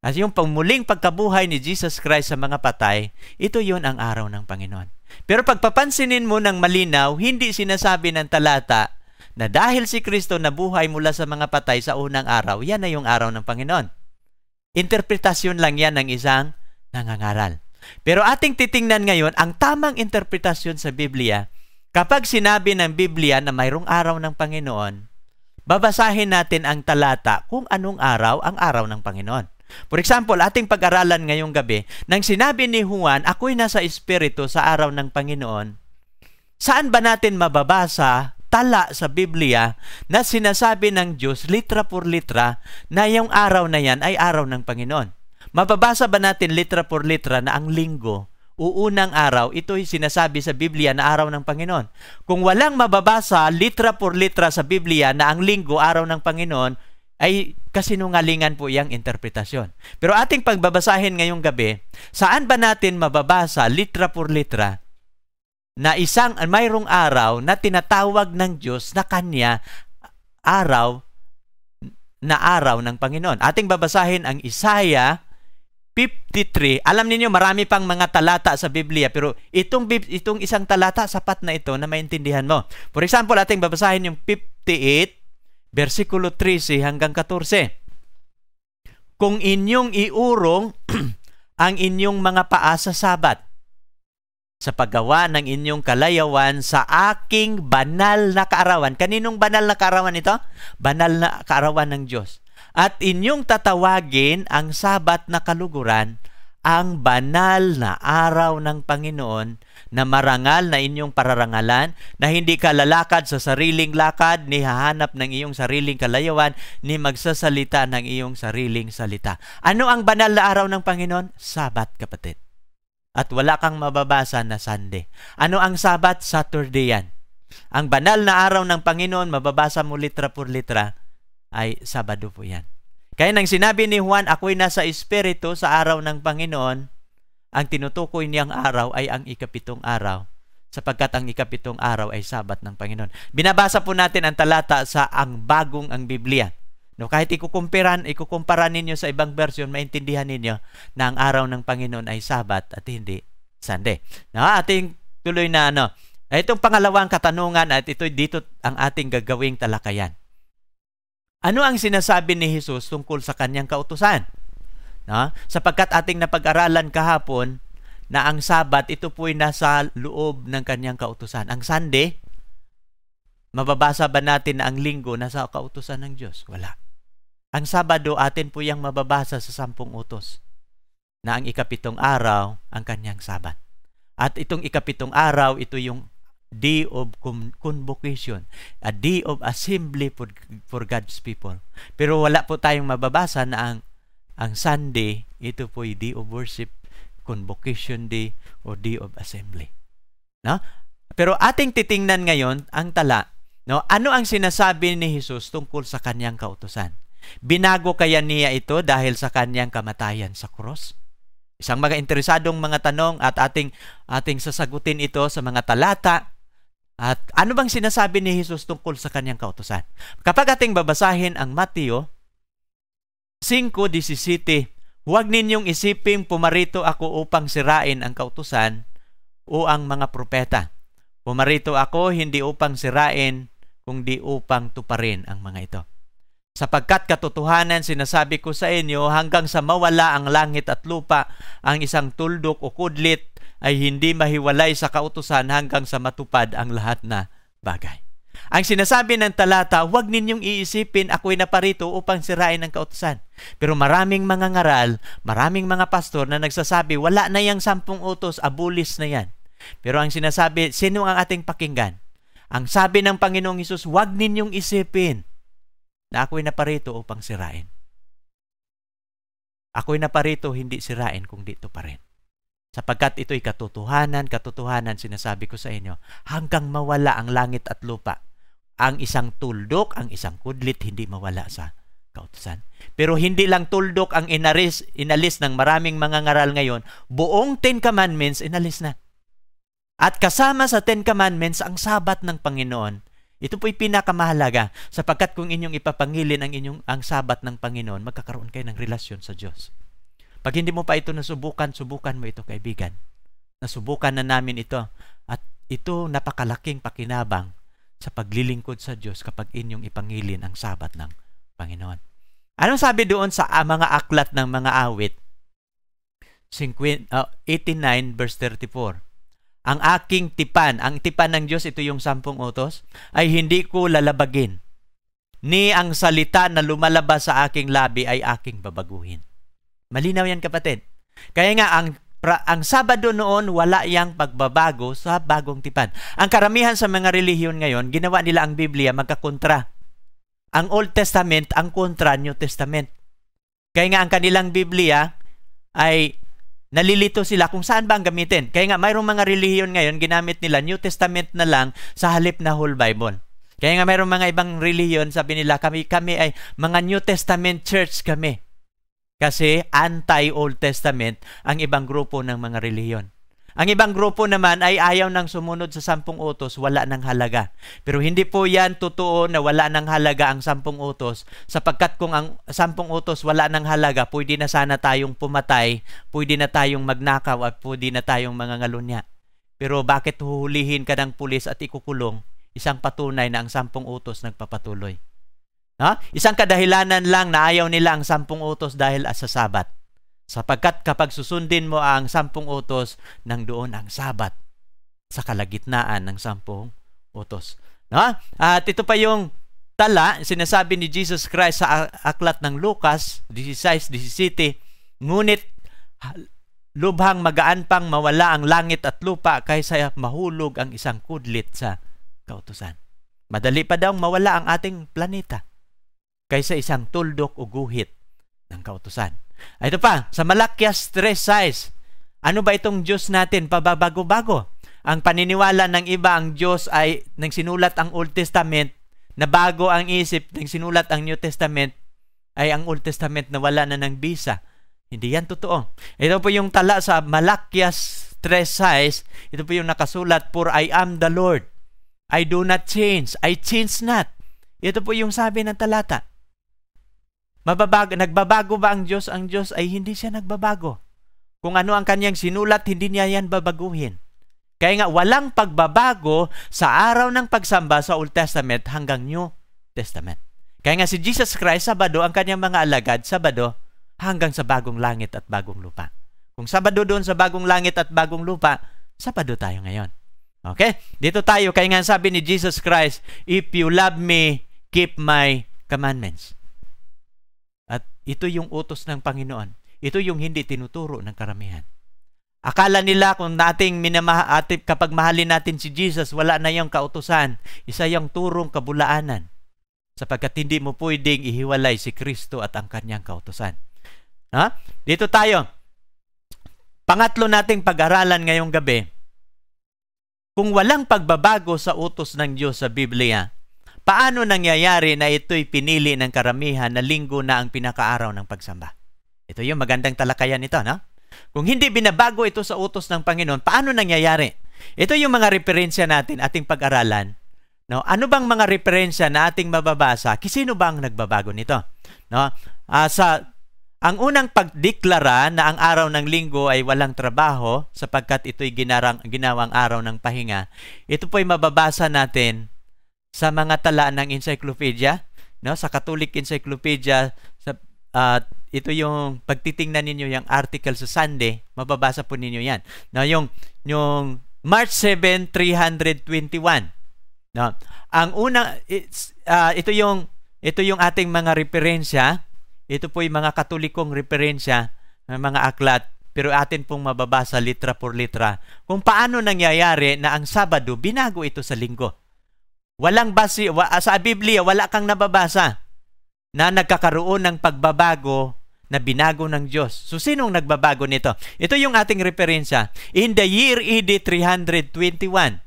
At yung muling pagkabuhay ni Jesus Christ sa mga patay, ito yun ang araw ng Panginoon. Pero pagpapansinin mo ng malinaw, hindi sinasabi ng talata na dahil si Kristo nabuhay mula sa mga patay sa unang araw, yan na yung araw ng Panginoon. Interpretasyon lang yan ng isang nangangaral. Pero ating titingnan ngayon, ang tamang interpretasyon sa Biblia, kapag sinabi ng Biblia na mayroong araw ng Panginoon, babasahin natin ang talata kung anong araw ang araw ng Panginoon. For example, ating pag-aralan ngayong gabi, nang sinabi ni Juan, ako'y nasa espiritu sa araw ng Panginoon, saan ba natin mababasa tala sa Biblia na sinasabi ng Diyos litra por litra na yung araw na yan ay araw ng Panginoon? Mababasa ba natin litra por litra na ang linggo o unang araw, ito'y sinasabi sa Biblia na araw ng Panginoon? Kung walang mababasa litra por litra sa Biblia na ang linggo araw ng Panginoon, ay kasinungalingan po iyang interpretasyon. Pero ating pagbabasahin ngayong gabi, saan ba natin mababasa litra por litra na mayroong araw na tinatawag ng Diyos na kanya araw ng Panginoon? Ating babasahin ang Isaiah 53. Alam niyo marami pang mga talata sa Biblia, pero itong isang talata sapat na ito na maintindihan mo. For example, ating babasahin yung 58 versikulo 13 hanggang 14. Kung inyong iurong ang inyong mga paa sa Sabat, sa paggawa ng inyong kalayawan sa aking banal na kaarawan. Kaninong banal na kaarawan ito? Banal na kaarawan ng Diyos. At inyong tatawagin ang Sabat na kaluguran, ang banal na araw ng Panginoon, na marangal na inyong pararangalan, na hindi ka lalakad sa sariling lakad, ni hahanap ng iyong sariling kalayawan, ni magsasalita ng iyong sariling salita. Ano ang banal na araw ng Panginoon? Sabat, kapatid. At wala kang mababasa na Sunday. Ano ang Sabat? Saturday yan. Ang banal na araw ng Panginoon, mababasa mo litra por litra, ay Sabado po yan. Kaya nang sinabi ni Juan, ako'y nasa Espiritu sa araw ng Panginoon, ang tinutukoy niyang araw ay ang ikapitong araw, sapagkat ang ikapitong araw ay Sabat ng Panginoon. Binabasa po natin ang talata sa ang Biblia. No, kahit ikukumpara ninyo sa ibang version, maintindihan ninyo na ang araw ng Panginoon ay Sabat at hindi Sunday. Na ating tuloy na itong pangalawang katanungan, at ito dito ang ating gagawing talakayan. Ano ang sinasabi ni Jesus tungkol sa kanyang kautusan? No? Sapagkat ating napag-aralan kahapon na ang Sabat, ito po'y nasa loob ng kanyang kautusan. Ang Sunday, mababasa ba natin na ang linggo nasa kautusan ng Diyos? Wala. Ang Sabado, atin po yung mababasa sa 10 utos na ang ikapitong araw ang kanyang Sabat. At itong ikapitong araw, ito yung Day of Convocation, a day of assembly for God's people. Pero wala po tayong mababasa na ang Sunday, ito po yung Day of Worship, Convocation Day, o Day of Assembly. No? Pero ating titingnan ngayon ang tala. No? Ano ang sinasabi ni Jesus tungkol sa kanyang kautusan? Binago kaya niya ito dahil sa kanyang kamatayan sa cross? Isang mga interesadong mga tanong at ating sasagutin ito sa mga talata. At ano bang sinasabi ni Jesus tungkol sa kanyang kautusan? Kapag ating babasahin ang Mateo 5:17, huwag ninyong isiping pumarito ako upang sirain ang kautusan o ang mga propeta. Pumarito ako hindi upang sirain, kundi upang tuparin ang mga ito. Sapagkat katotohanan sinasabi ko sa inyo, hanggang sa mawala ang langit at lupa, ang isang tuldok o kudlit ay hindi mahiwalay sa kautusan hanggang sa matupad ang lahat na bagay. Ang sinasabi ng talata, huwag ninyong iisipin ako'y naparito upang sirain ang kautusan. Pero maraming mga ngaral, maraming mga pastor na nagsasabi, wala na yung 10 utos, abulis na yan. Pero ang sinasabi, sino ang ating pakinggan? Ang sabi ng Panginoong Hesus, huwag ninyong isipin na ako'y naparito upang sirain. Ako'y naparito hindi sirain kung dito pa rin. Sapagkat ito'y katotohanan, sinasabi ko sa inyo, hanggang mawala ang langit at lupa. Ang isang tuldok, ang isang kudlit, hindi mawala sa kautusan. Pero hindi lang tuldok ang inalis ng maraming mga ngaral ngayon, buong 10 Commandments inalis na. At kasama sa 10 Commandments ang Sabat ng Panginoon. Ito po'y pinakamahalaga, sapagkat kung inyong ipapangilin ang Sabat ng Panginoon, magkakaroon kayo ng relasyon sa Diyos. Pag hindi mo pa ito nasubukan, subukan mo ito, kaibigan. Nasubukan na namin ito. At ito napakalaking pakinabang sa paglilingkod sa Diyos kapag inyong ipangilin ang Sabat ng Panginoon. Anong sabi doon sa mga aklat ng mga awit? 89 verse 34. Ang aking tipan, ang tipan ng Diyos, ito yung 10 utos, ay hindi ko lalabagin. Ni ang salita na lumalabas sa aking labi ay aking babaguhin. Malinaw yan, kapatid. Kaya nga, ang Sabado noon, wala yang pagbabago sa bagong tipan. Ang karamihan sa mga relihiyon ngayon, ginawa nila ang Biblia magkakontra. Ang Old Testament, ang kontra New Testament. Kaya nga, ang kanilang Biblia ay nalilito sila kung saan ba ang gamitin. Kaya nga, mayroong mga relihiyon ngayon, ginamit nila New Testament na lang sa halip na whole Bible. Kaya nga, mayroong mga ibang relihiyon, sabi nila, kami ay mga New Testament church kami. Kasi anti-Old Testament ang ibang grupo ng mga relihiyon. Ang ibang grupo naman ay ayaw nang sumunod sa 10 utos, wala ng halaga. Pero hindi po yan totoo na wala ng halaga ang 10 utos, sapagkat kung ang 10 utos wala ng halaga, pwede na sana tayong pumatay, pwede na tayong magnakaw, at pwede na tayong mangangalunya. Pero bakit huhulihin ka ng pulis at ikukulong? Isang patunay na ang 10 utos nagpapatuloy. Ha? Isang kadahilanan lang na ayaw nila ang 10 utos dahil sa Sabat. Sapagkat kapag susundin mo ang 10 utos, nang doon ang Sabat sa kalagitnaan ng 10 utos. No? At ito pa yung tala, sinasabi ni Jesus Christ sa aklat ng Lucas 16:17, ngunit lubhang magaan pang mawala ang langit at lupa kaysa mahulog ang isang kudlit sa kautusan. Madali pa daw mawala ang ating planeta kaysa isang tuldok o guhit ng kautusan. Ito pa, sa Malakias 3:6, ano ba itong Diyos natin? Pababago-bago. Ang paniniwala ng iba, ang Diyos ay nang sinulat ang Old Testament, na bago ang isip nang sinulat ang New Testament, ay ang Old Testament na wala na ng bisa. Hindi yan totoo. Ito po yung tala sa Malakias 3:6, ito po yung nakasulat, "For I am the Lord, I do not change, I change not." Ito po yung sabi ng talata. Nagbabago ba ang Diyos? Ang Diyos ay hindi siya nagbabago. Kung ano ang kanyang sinulat, hindi niya yan babaguhin. Kaya nga, walang pagbabago sa araw ng pagsamba sa Old Testament hanggang New Testament. Kaya nga si Jesus Christ, Sabado, ang kanyang mga alagad, Sabado, hanggang sa bagong langit at bagong lupa. Kung Sabado doon sa bagong langit at bagong lupa, Sabado tayo ngayon. Okay? Dito tayo, kaya nga sabi ni Jesus Christ, "If you love me, keep my commandments." At ito yung utos ng Panginoon. Ito yung hindi tinuturo ng karamihan. Akala nila kung kapag mahalin natin si Jesus, wala na yung kautusan. Isa yung turong kabulaanan. Sapagkat hindi mo pwedeng ihiwalay si Kristo at ang kanyang kautusan. Ha? Dito tayo. Pangatlo nating pag-aralan ngayong gabi. Kung walang pagbabago sa utos ng Diyos sa Biblia, paano nangyayari na ito'y pinili ng karamihan na linggo na ang pinakaaraw ng pagsamba? Ito yung magandang talakayan nito, no? Kung hindi binabago ito sa utos ng Panginoon, paano nangyayari? Ito yung mga referensya natin, ating pag-aralan. No? Ano bang mga referensya na ating mababasa? Sino bang nagbabago nito? No? Ang unang pagdeklara na ang araw ng linggo ay walang trabaho sapagkat ito'y ginawang araw ng pahinga. Ito po'y mababasa natin sa mga tala ng encyclopedia, no? Sa Catholic Encyclopedia, ito yung pagtitingnan ninyo yung article sa Sunday, mababasa po ninyo yan. No, yung March 7, 321. No, ang una, ito yung ating mga referensya. Ito po yung mga Katolikong referensya ng mga aklat, pero atin pong mababasa litra por litra kung paano nangyayari na ang Sabado binago ito sa linggo. Walang base sa Biblia, wala kang nababasa na nagkakaroon ng pagbabago na binago ng Diyos. So, sinong nagbabago nito? Ito yung ating referensya. In the year AD 321,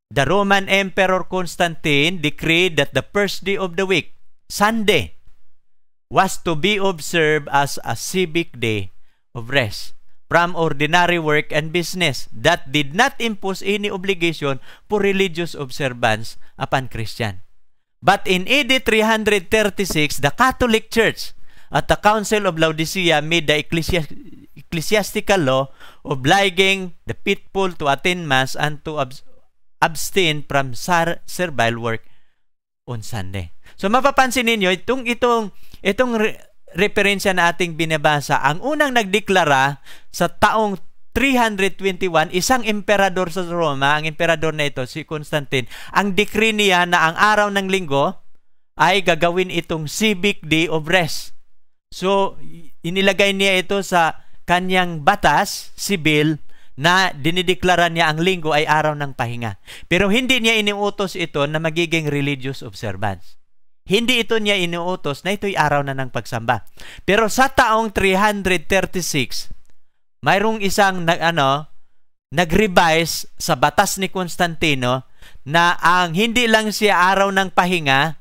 the Roman Emperor Constantine decreed that the first day of the week, Sunday, was to be observed as a civic day of rest from ordinary work and business that did not impose any obligation for religious observance upon Christian. But in AD 336, the Catholic Church at the Council of Laodicea made the ecclesiastical law obliging the faithful to attend Mass and to abstain from servile work on Sunday. So mapapansin ninyo, itong referensya na ating binabasa, ang unang nagdeklara sa taong 321, isang emperador sa Roma, ang emperador na ito, si Constantine, ang decree niya na ang araw ng linggo ay gagawin itong civic day of rest. So, inilagay niya ito sa kanyang batas, sibil, na dinideklara niya ang linggo ay araw ng pahinga. Pero hindi niya iniutos ito na magiging religious observance. Hindi ito niya iniutos na ito'y araw na ng pagsamba. Pero sa taong 336, mayroong isang nag-revise sa batas ni Constantino na ang hindi lang siya araw ng pahinga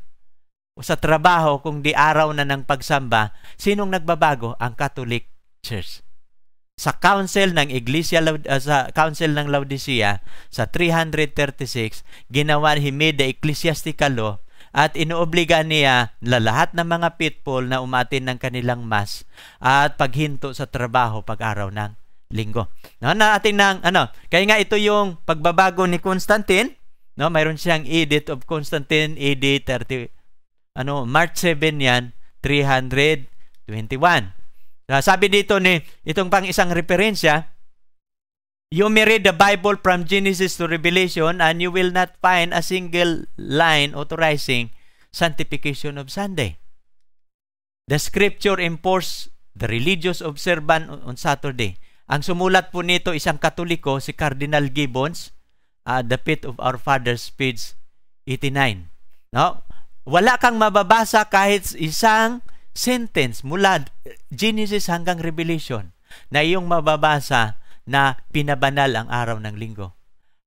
o sa trabaho, kundi araw na ng pagsamba. Sinong nagbabago? Ang Catholic Church. Sa Council ng Laodicea sa 336, ginawa ni made the ecclesiastical law at inoobliga niya lahat ng mga faithful na umatin ng kanilang Mass at paghinto sa trabaho pag-araw ng linggo. Kaya nga ito yung pagbabago ni Constantine, no? Mayroon siyang Edict of Constantine AD March 7 yan, 321. Sabi dito itong pang isang referensya, you may read the Bible from Genesis to Revelation and you will not find a single line authorizing sanctification of Sunday. The scripture enforces the religious observance on Saturday. Ang sumulat po nito isang Katoliko, si Cardinal Gibbons, The Faith of Our Fathers, page 89. No? Wala kang mababasa kahit isang sentence mula Genesis hanggang Revelation na iyong mababasa na pinabanal ang araw ng linggo.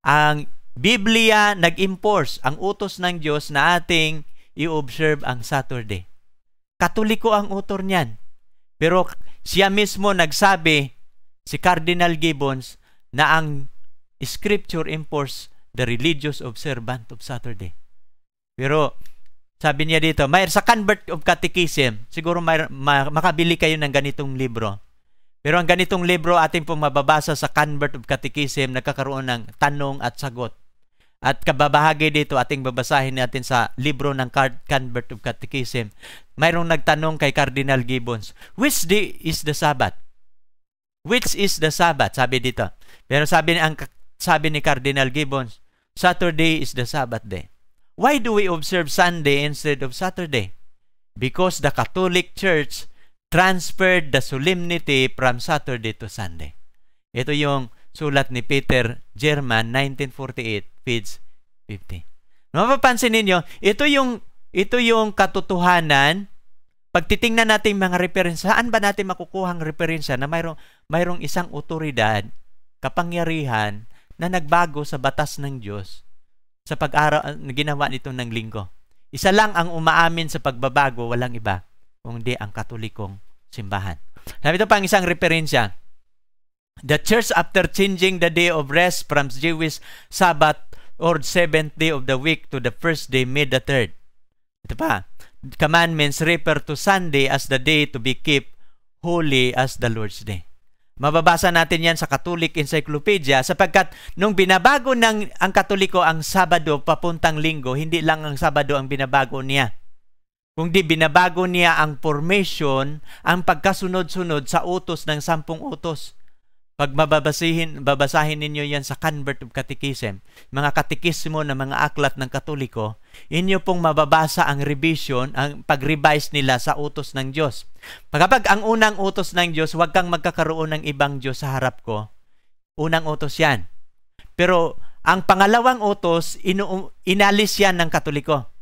Ang Biblia nag-enforce ang utos ng Diyos na ating i-observe ang Saturday. Katoliko ang author niyan. Pero siya mismo nagsabi, si Cardinal Gibbons, na ang Scripture enforce the religious observance of Saturday. Pero sabi niya dito, sa Convert of Catechism, siguro makabili kayo ng ganitong libro. Pero ang ganitong libro ating pong mababasa sa Convert of Catechism, nagkakaroon ng tanong at sagot. At kababahagi dito ating babasahin natin sa libro ng Convert of Catechism. Mayroong nagtanong kay Cardinal Gibbons, which day is the Sabbath? Which is the Sabbath? Sabi dito. Pero sabi ni Cardinal Gibbons, Saturday is the Sabbath day. Why do we observe Sunday instead of Saturday? Because the Catholic Church transferred the solemnity from Saturday to Sunday. Ito yung sulat ni Peter German, 1948, page 50. Mapapansin ninyo, ito yung katotohanan. Pag titingnan natin mga referensya, saan ba natin makukuha ang referensya na mayroong isang otoridad, kapangyarihan, na nagbago sa batas ng Diyos sa pag-araw na ginawa nito ng linggo. Isa lang ang umaamin sa pagbabago, walang iba, kundi ang Katolikong simbahan. Sabi ito pang isang referensya. The church, after changing the day of rest from Jewish Sabbath or 7th day of the week to the first day, made the 3rd. Ito pa, commandments refer to Sunday as the day to be kept holy as the Lord's Day. Mababasa natin yan sa Catholic Encyclopedia sapagkat nung binabago ang Katoliko ang Sabado papuntang Linggo, hindi lang ang Sabado ang binabago niya. Kundi binabago niya ang formation, ang pagkasunod-sunod sa utos ng 10 utos. Pag babasahin ninyo yan sa Convert of Catechism, mga katekismo na mga aklat ng Katoliko, inyo pong mababasa ang revision, ang pag-revise nila sa utos ng Diyos. Kapag ang unang utos ng Diyos, huwag kang magkakaroon ng ibang Diyos sa harap ko. Unang utos yan. Pero ang pangalawang utos, inalis yan ng Katoliko.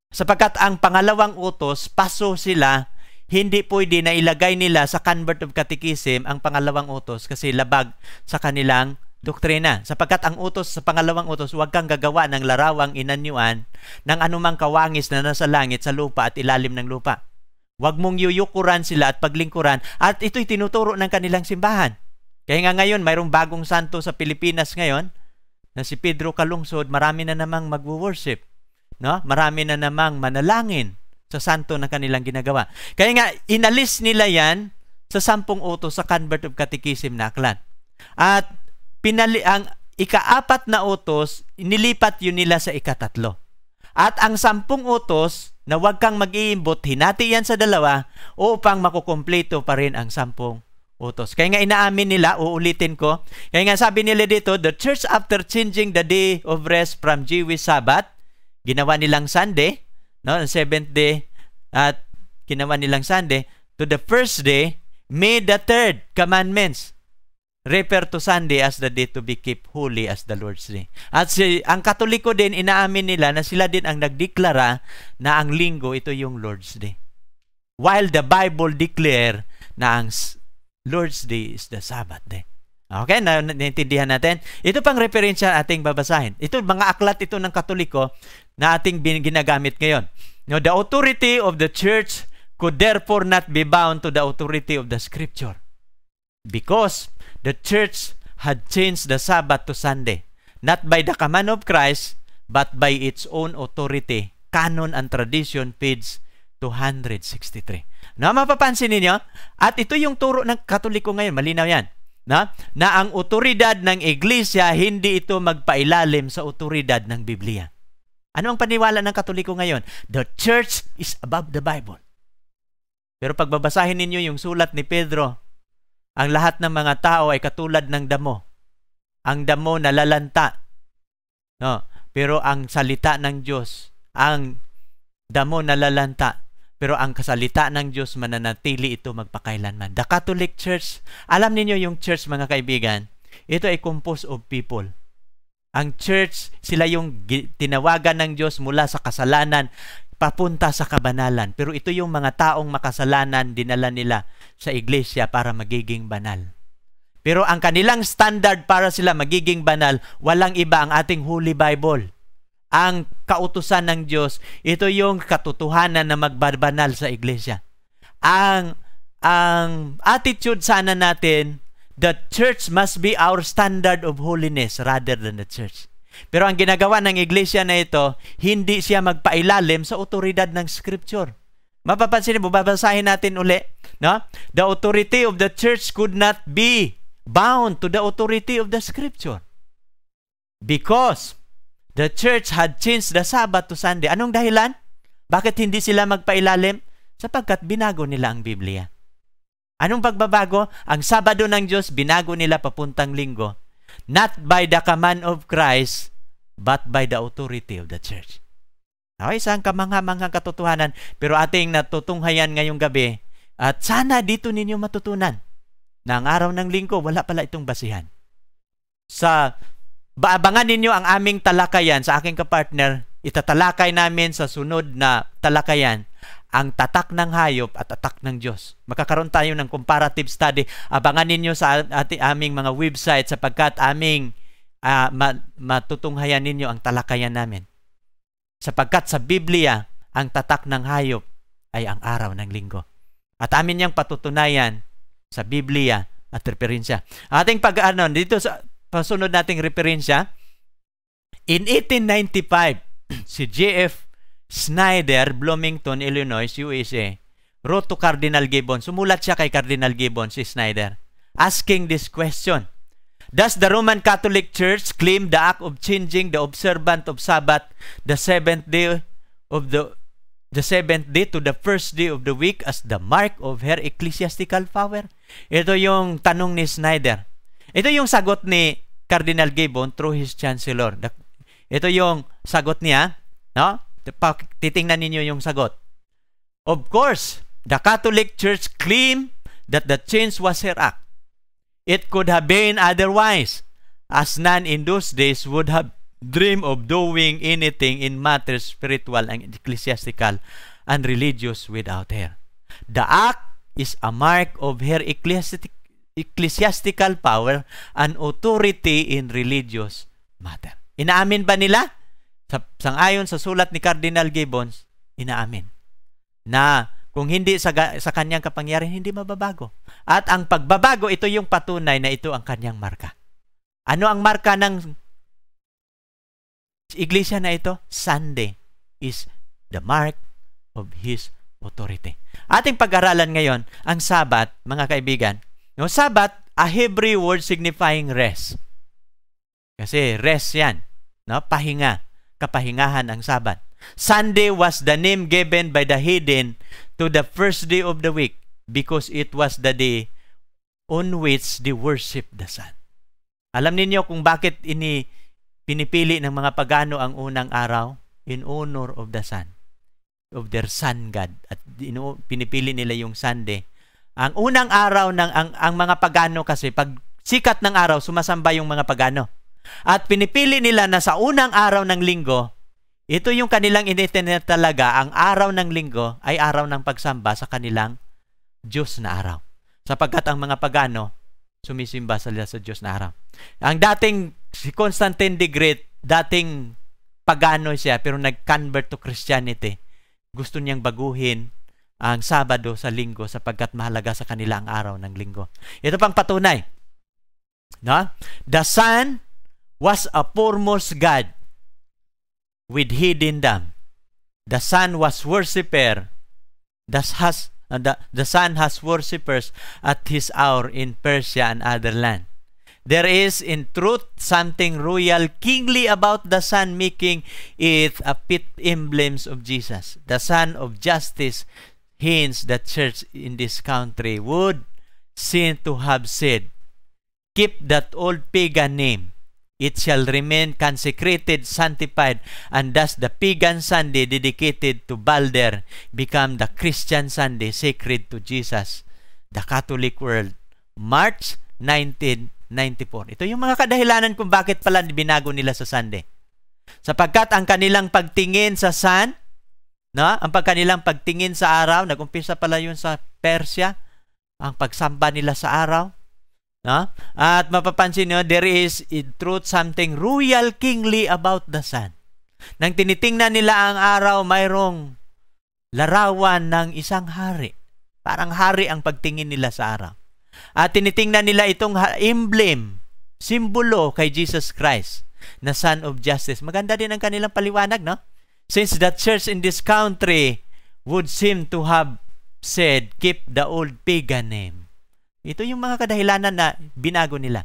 Sapagkat ang pangalawang utos, paso sila, hindi pwede na ilagay nila sa Convert of Catechism ang pangalawang utos kasi labag sa kanilang doktrina. Sapagkat ang utos sa pangalawang utos, huwag kang gagawa ng larawang inanyuan ng anumang kawangis na nasa langit, sa lupa at ilalim ng lupa. Huwag mong yuyukuran sila at paglingkuran, at ito'y tinuturo ng kanilang simbahan. Kaya nga ngayon, mayroong bagong santo sa Pilipinas ngayon na si Pedro Calungsod, marami na namang magwo-worship. No? Marami na namang manalangin sa santo na kanilang ginagawa. Kaya nga, inalis nila yan sa 10 utos sa Convert of Catechism na aklat. At ang ika-4 na utos, inilipat yun nila sa ika-3. At ang 10 utos, na huwag kang mag-iimbot, hinati yan sa 2 upang makukumpleto pa rin ang 10 utos. Kaya nga inaamin nila, uulitin ko, kaya nga sabi nila dito, the church after changing the day of rest from Jewish Sabbath, ginawa nilang Sunday, no, 7th day, at ginawa nilang Sunday, to the first day, made the 3rd commandments refer to Sunday as the day to be kept holy as the Lord's Day. At ang Katoliko din, inaamin nila na sila din ang nagdeklara na ang linggo, ito yung Lord's Day. While the Bible declare na ang Lord's Day is the Sabbath day. Okay, naintindihan natin. Ito pang referensya ating babasahin. Ito, mga aklat ito ng Katoliko na ating ginagamit ngayon. Now, the authority of the church could therefore not be bound to the authority of the Scripture, because the church had changed the Sabbath to Sunday, not by the command of Christ, but by its own authority. Canon and Tradition, page 263. Na mapapansin ninyo, at ito yung turo ng Katoliko ngayon, malinaw yan, na ang otoridad ng Iglesia, hindi ito magpailalim sa otoridad ng Biblia. Ano ang paniwala ng Katoliko ngayon? The church is above the Bible. Pero pag babasahin ninyo yung sulat ni Pedro, ang lahat ng mga tao ay katulad ng damo. Ang damo nalalanta. No? Pero ang salita ng Diyos, ang damo nalalanta. Pero ang kasalita ng Diyos mananatili ito magpakailanman. The Catholic Church, alam niyo yung church mga kaibigan, ito ay composed of people. Ang church, sila yung tinawagan ng Diyos mula sa kasalanan papunta sa kabanalan. Pero ito yung mga taong makasalanan, dinala nila sa iglesia para magiging banal. Pero ang kanilang standard para sila magiging banal, walang iba, ang ating Holy Bible. Ang kautusan ng Diyos, ito yung katotohanan na magbabanal sa iglesia. Ang attitude sana natin, the church must be our standard of holiness rather than the church. Pero ang ginagawa ng iglesia na ito, hindi siya magpailalim sa otoridad ng Scripture. Mapapansin mo, babasahin natin uli, no? The authority of the church could not be bound to the authority of the Scripture. Because the church had changed the Sabbath to Sunday. Anong dahilan? Bakit hindi sila magpailalim? Sapagkat binago nila ang Biblia. Anong pagbabago? Ang Sabado ng Diyos, binago nila papuntang Linggo. Not by the command of Christ, but by the authority of the church. Okay, isang kamangha-manghang katotohanan, pero ating natutunghayan ngayong gabi, at sana dito ninyo matutunan na ang araw ng Linggo, wala pala itong basihan. Abangan ninyo ang aming talakayan sa aking kapartner, itatalakay namin sa sunod na talakayan, ang tatak ng hayop at tatak ng Diyos. Makakaroon tayo ng comparative study. Abangan ninyo sa aming mga website sapagkat aming matutunghayan ninyo ang talakayan namin. Sapagkat sa Biblia, ang tatak ng hayop ay ang araw ng Linggo. At amin niyang patutunayan sa Biblia at referensya. Ating dito sa pasunod nating referensya, in 1895, si J.F. Snyder, Bloomington, Illinois, USA, wrote to Cardinal Gibbon. Sumulat siya kay Cardinal Gibbon, si Snyder, asking this question: Does the Roman Catholic Church claim the act of changing the observance of Sabbath, the seventh day to the first day of the week as the mark of her ecclesiastical power? Ito yung tanong ni Snyder. Ito yung sagot ni Cardinal Gibbon through his chancellor. Ito yung sagot niya, no? Titingnan ninyo yung sagot. Of course, the Catholic Church claimed that the change was her act. It could have been otherwise, as none in those days would have dreamed of doing anything in matters spiritual and ecclesiastical and religious without her. The act is a mark of her ecclesiastical power and authority in religious matter. Inaamin ba nila? Sangayon sa sulat ni Cardinal Gibbons, inaamin na kung hindi sa kanyang kapangyarihan, hindi mababago. At ang pagbabago, ito yung patunay na ito ang kanyang marka. Ano ang marka ng iglesia na ito? Sunday is the mark of His authority. Ating pag-aralan ngayon, ang Sabat, mga kaibigan. No, Sabat, a Hebrew word signifying rest. Kasi rest yan. No? Pahinga. Kapahingahan ang Sabat. Sunday was the name given by the heathen to the first day of the week because it was the day on which they worship the sun. Alam ninyo kung bakit pinipili ng mga pagano ang unang araw? In honor of the sun, of their sun god. At pinipili nila yung Sunday. Ang unang araw ng ang mga pagano kasi pag sikat ng araw, sumasamba yung mga pagano. At pinipili nila na sa unang araw ng linggo, ito yung kanilang initinit talaga, ang araw ng linggo ay araw ng pagsamba sa kanilang Diyos na araw. Sapagkat ang mga pagano, sumisimba sila sa Diyos na araw. Ang dating, si Constantine the Great, dating pagano siya, pero nag-convert to Christianity. Gusto niyang baguhin ang Sabado sa linggo sapagkat mahalaga sa kanila ang araw ng linggo. Ito pang patunay. No? The sun was a foremost god with heathendom. The sun was worshipper. The sun has worshippers at his hour in Persia and other land. There is in truth something royal, kingly about the sun, making it a fit emblems of Jesus. The Son of Justice, hence the church in this country would seem to have said, keep that old pagan name. It shall remain consecrated, sanctified, and thus the pagan Sunday dedicated to Balder become the Christian Sunday sacred to Jesus, the Catholic world. March 1994. Ito yung mga kadahilanan kung bakit pala binago nila sa Sunday. Sapagkat ang kanilang pagtingin sa sun, no? Ang kanilang pagtingin sa araw, nag-umpisa pala yun sa Persia, ang pagsamba nila sa araw. No? At mapapansin nyo, there is in truth something royal, kingly about the sun. Nang tinitingnan nila ang araw, mayroong larawan ng isang hari. Parang hari ang pagtingin nila sa araw. At tinitingnan nila itong emblem, simbolo kay Jesus Christ, na Son of Justice. Maganda din ang kanilang paliwanag, no? Since the church in this country would seem to have said, keep the old pagan name. Ito yung mga kadahilanan na binago nila.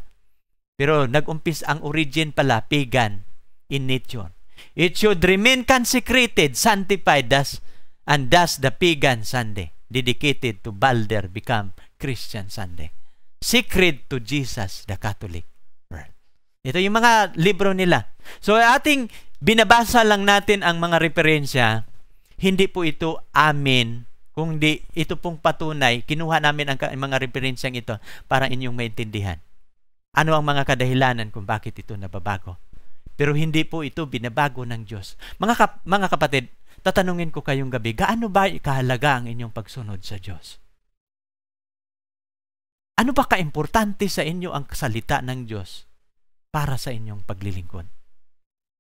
Pero nag-umpis ang origin pala, pagan in nature. It should remain consecrated, sanctified, and thus the pagan Sunday, dedicated to Balder, become Christian Sunday. Sacred to Jesus, the Catholic world. Ito yung mga libro nila. So ating binabasa lang natin ang mga referensya, hindi po ito amin, kung di ito pong patunay, kinuha namin ang mga referensyang ito para inyong maintindihan. Ano ang mga kadahilanan kung bakit ito nababago. Pero hindi po ito binabago ng Diyos. Mga kapatid, tatanungin ko kayong gabi, gaano ba kahalaga ang inyong pagsunod sa Diyos? Ano ba kaimportante sa inyo ang salita ng Diyos para sa inyong paglilingkod?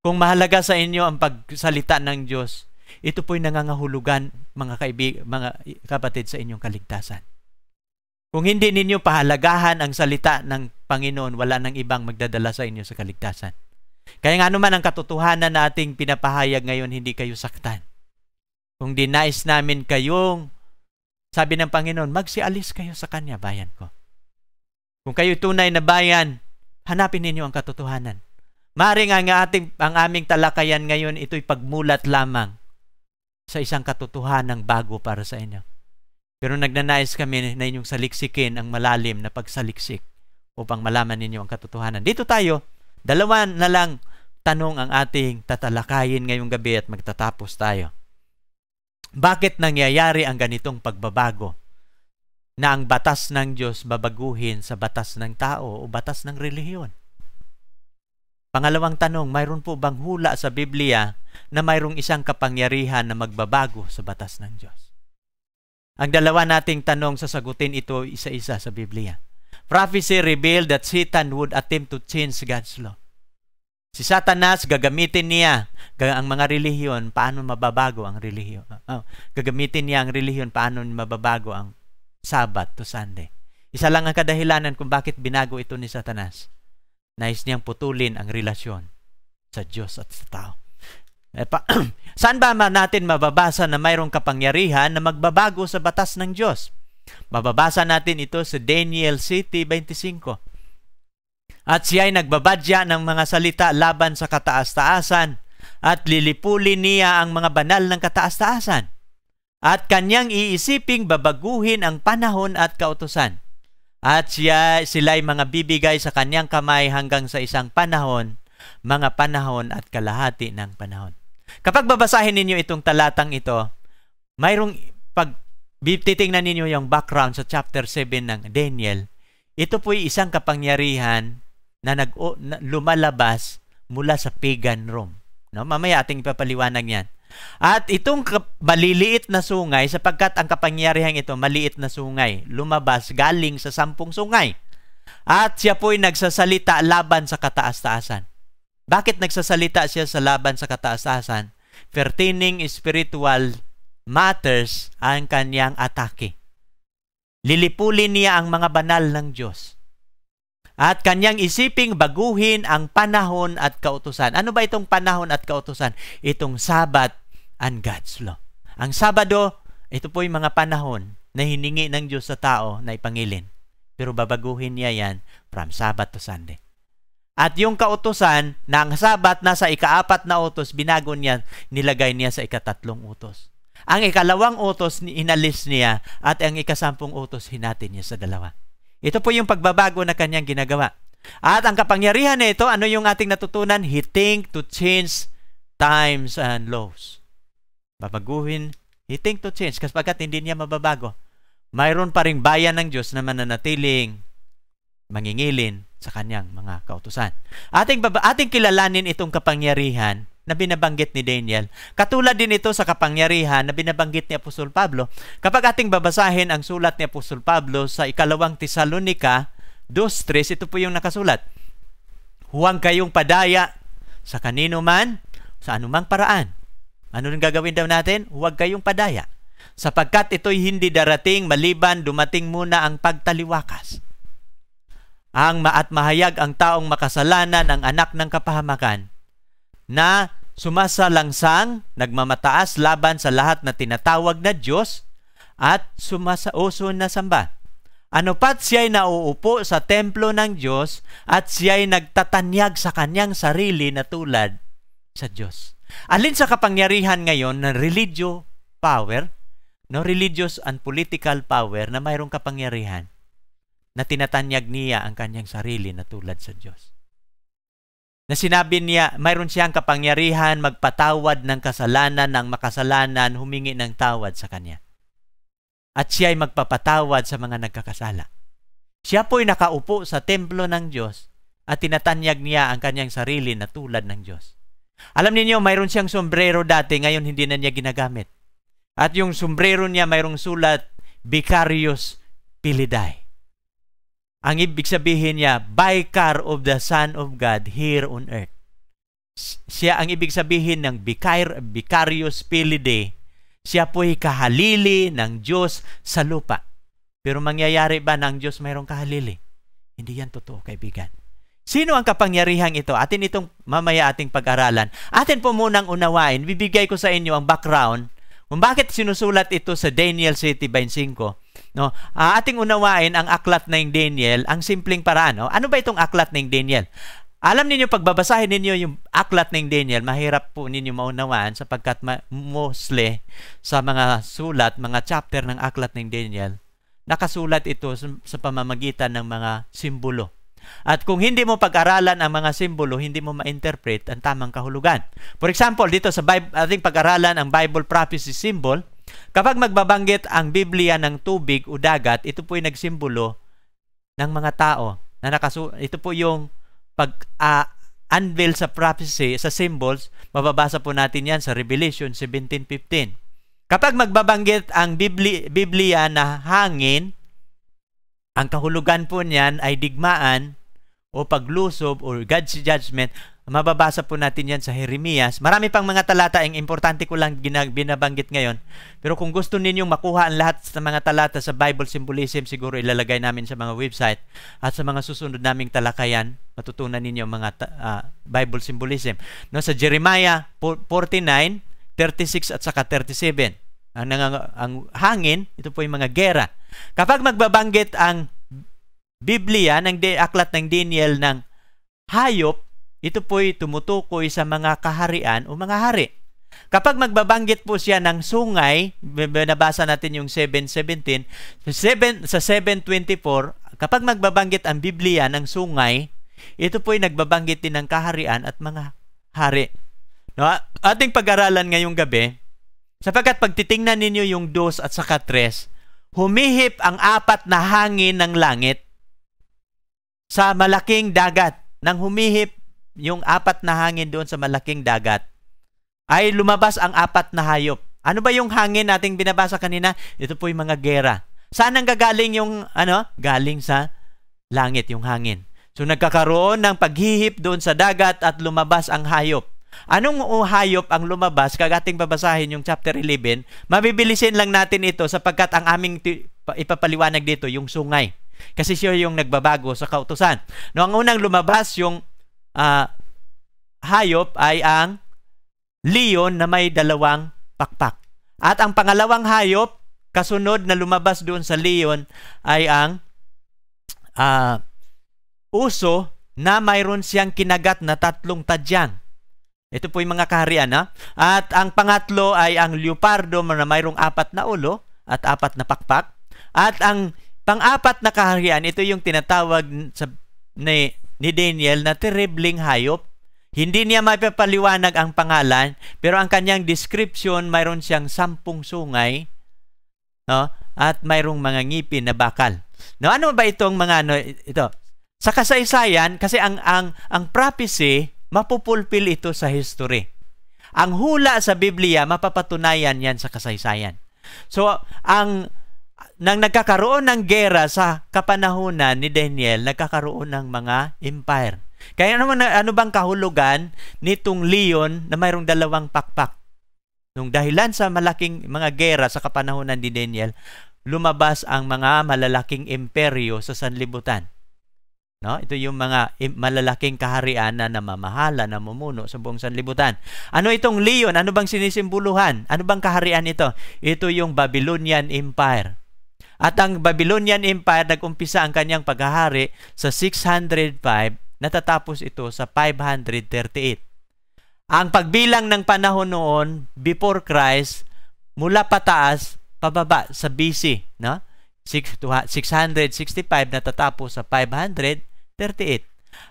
Kung mahalaga sa inyo ang pagsalita ng Diyos, ito po'y nangangahulugan, mga kapatid, sa inyong kaligtasan. Kung hindi ninyo pahalagahan ang salita ng Panginoon, wala nang ibang magdadala sa inyo sa kaligtasan. Kaya nga naman ang katotohanan na ating pinapahayag ngayon, hindi kayo saktan. Kung dinais namin kayong, sabi ng Panginoon, magsialis kayo sa Kanya, bayan ko. Kung kayo tunay na bayan, hanapin ninyo ang katotohanan. Maring ang aming talakayan ngayon, ito'y pagmulat lamang sa isang katotohanan bago para sa inyo. Pero nagnanais kami na inyong saliksikin ang malalim na pagsaliksik upang malaman ninyo ang katotohanan. Dito tayo, dalawa na lang tanong ang ating tatalakayin ngayong gabi at magtatapos tayo. Bakit nangyayari ang ganitong pagbabago na ang batas ng Diyos babaguhin sa batas ng tao o batas ng relihiyon? Pangalawang tanong, mayroon po bang hula sa Biblia na mayroong isang kapangyarihan na magbabago sa batas ng Diyos? Ang dalawa nating tanong, sasagutin ito isa-isa sa Biblia. Prophecy revealed that Satan would attempt to change God's law. Si Satanas, gagamitin niya ang mga relihiyon, paano mababago ang relihiyon. Gagamitin niya ang relihiyon, paano mababago ang Sabbath to Sunday. Isa lang ang kadahilanan kung bakit binago ito ni Satanas. Nais niyang putulin ang relasyon sa Diyos at sa tao. Saan ba natin mababasa na mayroong kapangyarihan na magbabago sa batas ng Diyos? Mababasa natin ito sa Daniel 7:25. At siya ay nagbabadya ng mga salita laban sa kataas-taasan at lilipulin niya ang mga banal ng kataas-taasan. At kanyang iisiping babaguhin ang panahon at kautusan. At sila'y mga bibigay sa kanyang kamay hanggang sa isang panahon, mga panahon at kalahati ng panahon. Kapag babasahin ninyo itong talatang ito, mayroong titingnan ninyo yung background sa chapter 7 ng Daniel. Ito po'y isang kapangyarihan na lumalabas mula sa pagan Rome. No? Mamaya ating ipapaliwanag yan. At itong maliliit na sungay, sapagkat ang kapangyarihan ito, maliit na sungay, lumabas galing sa 10 sungay. At siya po'y nagsasalita laban sa kataas-taasan. Bakit nagsasalita siya sa laban sa kataas-taasan? Pertaining spiritual matters ang kanyang atake. Lilipulin niya ang mga banal ng Diyos. At kanyang isiping baguhin ang panahon at kautusan. Ano ba itong panahon at kautusan? Itong Sabbath and God's law. Ang Sabado, ito po yung mga panahon na hiningi ng Diyos sa tao na ipangilin. Pero babaguhin niya yan from Sabbath to Sunday. At yung kautusan na ang Sabat nasa ika-4 na utos, binago niya, nilagay niya sa ika-3 utos. Ang ika-2 utos, inalis niya, at ang ika-10 utos, hinati niya sa 2. Ito po yung pagbabago na kanyang ginagawa. At ang kapangyarihan nito, ano yung ating natutunan? He think to change times and laws. Babaguhin, he think to change, kapagkat hindi niya mababago. Mayroon pa ring bayan ng Diyos na mananatiling mangingilin sa kanyang mga kautusan. Ating kilalanin itong kapangyarihan na binabanggit ni Daniel. Katulad din ito sa kapangyarihan na binabanggit ni Apostol Pablo. Kapag ating babasahin ang sulat ni Apostol Pablo sa 2 Tesalonica 2:3, ito po yung nakasulat. Huwag kayong padaya sa kanino man, sa anumang paraan. Ano nang gagawin daw natin? Huwag kayong padaya. Sapagkat ito'y hindi darating maliban dumating muna ang pagtaliwakas. At mahayag ang taong makasalanan ang anak ng kapahamakan na sumasalangsang, nagmamataas laban sa lahat na tinatawag na Diyos at sumasauso na samba. Ano pat siya'y nauupo sa templo ng Diyos at siya'y nagtatanyag sa kanyang sarili na tulad sa Diyos. Alin sa kapangyarihan ngayon na religious power, religious and political power na mayroong kapangyarihan na tinatanyag niya ang kanyang sarili na tulad sa Diyos. Na sinabi niya, mayroon siyang kapangyarihan magpatawad ng kasalanan ng makasalanan, humingi ng tawad sa kanya. At siya ay magpapatawad sa mga nagkakasala. Siya po'y nakaupo sa templo ng Diyos at tinatanyag niya ang kanyang sarili na tulad ng Diyos. Alam niyo, mayroon siyang sombrero dati, ngayon hindi na niya ginagamit. At yung sombrero niya mayroong sulat, Vicarius Pilae. Ang ibig sabihin niya, Vicar of the Son of God here on earth. Siya ang ibig sabihin ng Vicarius Pilae. Siya po'y kahalili ng Diyos sa lupa. Pero mangyayari ba ng Diyos mayroong kahalili? Hindi yan totoo, kaibigan. Sino ang kapangyarihang ito? Atin itong mamaya ating pag-aralan. Atin po munang unawain. Bibigay ko sa inyo ang background kung bakit sinusulat ito sa Daniel 7:25. No, ating unawain ang aklat ng Daniel, ang simpleng paraan. No? Ano ba itong aklat ng Daniel? Alam niyo, pagbabasahin ninyo yung aklat ng Daniel, mahirap po ninyo maunawaan sapagkat mostly sa mga sulat, mga chapter ng aklat ng Daniel, nakasulat ito sa pamamagitan ng mga simbolo. At kung hindi mo pag-aralan ang mga simbolo, hindi mo ma-interpret ang tamang kahulugan. For example, dito sa ating pag-aralan ang Bible prophecy symbol, kapag magbabanggit ang Biblia ng tubig o dagat, ito po yung nagsimbolo ng mga tao. Ito po yung pag-unveil sa prophecy, sa symbols, mababasa po natin yan sa Revelation 17:15. Kapag magbabanggit ang Biblia na hangin, ang kahulugan po niyan ay digmaan o paglusob o God's judgment. Mababasa po natin yan sa Jeremias. Marami pang mga talata, ang importante ko lang binabanggit ngayon. Pero kung gusto ninyong makuha ang lahat sa mga talata sa Bible symbolism, siguro ilalagay namin sa mga website at sa mga susunod naming talakayan, matutunan ninyo mga Bible symbolism. No, sa Jeremiah 49:36 at saka 37. Ang hangin, ito po yung mga gera. Kapag magbabanggit ang Biblia ng aklat ng Daniel ng hayop, ito po'y tumutukoy sa mga kaharian o mga hari. Kapag magbabanggit po siya ng sungay, nabasa natin yung 7:17, sa 7:24, kapag magbabanggit ang Biblia ng sungay, ito po'y nagbabanggit din ng kaharian at mga hari. No, ating pag-aralan ngayong gabi, sapagkat pagtitingnan ninyo yung 2 at saka 3, humihip ang 4 na hangin ng langit sa malaking dagat. Nang humihip yung 4 na hangin doon sa malaking dagat, ay lumabas ang 4 na hayop. Ano ba yung hangin nating binabasa kanina? Ito po yung mga gera. Saan ang gagaling yung galing sa langit yung hangin. So nagkakaroon ng paghihip doon sa dagat at lumabas ang hayop. Anong hayop ang lumabas? Kagating babasahin yung chapter 11, mabibilisin lang natin ito sapagkat ang aming ipapaliwanag dito yung sungay. Kasi siya yung nagbabago sa kautusan. No, ang unang lumabas yung hayop ay ang leon na may 2 pakpak. At ang pangalawang hayop, kasunod na lumabas doon sa leon, ay ang uso na mayroon siyang kinagat na 3 tadyang. Ito po yung mga kaharian. At ang pangatlo ay ang leopardo na mayroong 4 na ulo at 4 na pakpak. At ang pang-4 na kaharian, ito yung tinatawag ni Daniel na terribling hayop. Hindi niya mapapaliwanag ang pangalan, pero ang kanyang description, mayroon siyang 10 sungay, no? At mayroong mga ngipin na bakal. No, ano ba itong mga ito? Sa kasaysayan, kasi ang prophecy, mapupulpil ito sa history. Ang hula sa Biblia, mapapatunayan yan sa kasaysayan. So, nang nagkakaroon ng gera sa kapanahunan ni Daniel, nagkakaroon ng mga empire. Kaya naman, ano bang kahulugan nitong leon na mayroong 2 pakpak? Nung dahilan sa malaking mga gera sa kapanahunan ni Daniel, lumabas ang mga malalaking imperyo sa sanlibutan. No? Ito yung mga malalaking kaharian na namamahala, namumuno sa buong sanlibutan. Ano itong leon? Ano bang sinisimboluhan? Ano bang kaharian ito? Ito yung Babylonian Empire. At ang Babylonian Empire, nag-umpisa ang kanyang paghahari sa 605, natatapos ito sa 538. Ang pagbilang ng panahon noon, before Christ, mula pataas, pababa sa BC. No? 665 natatapos sa 538.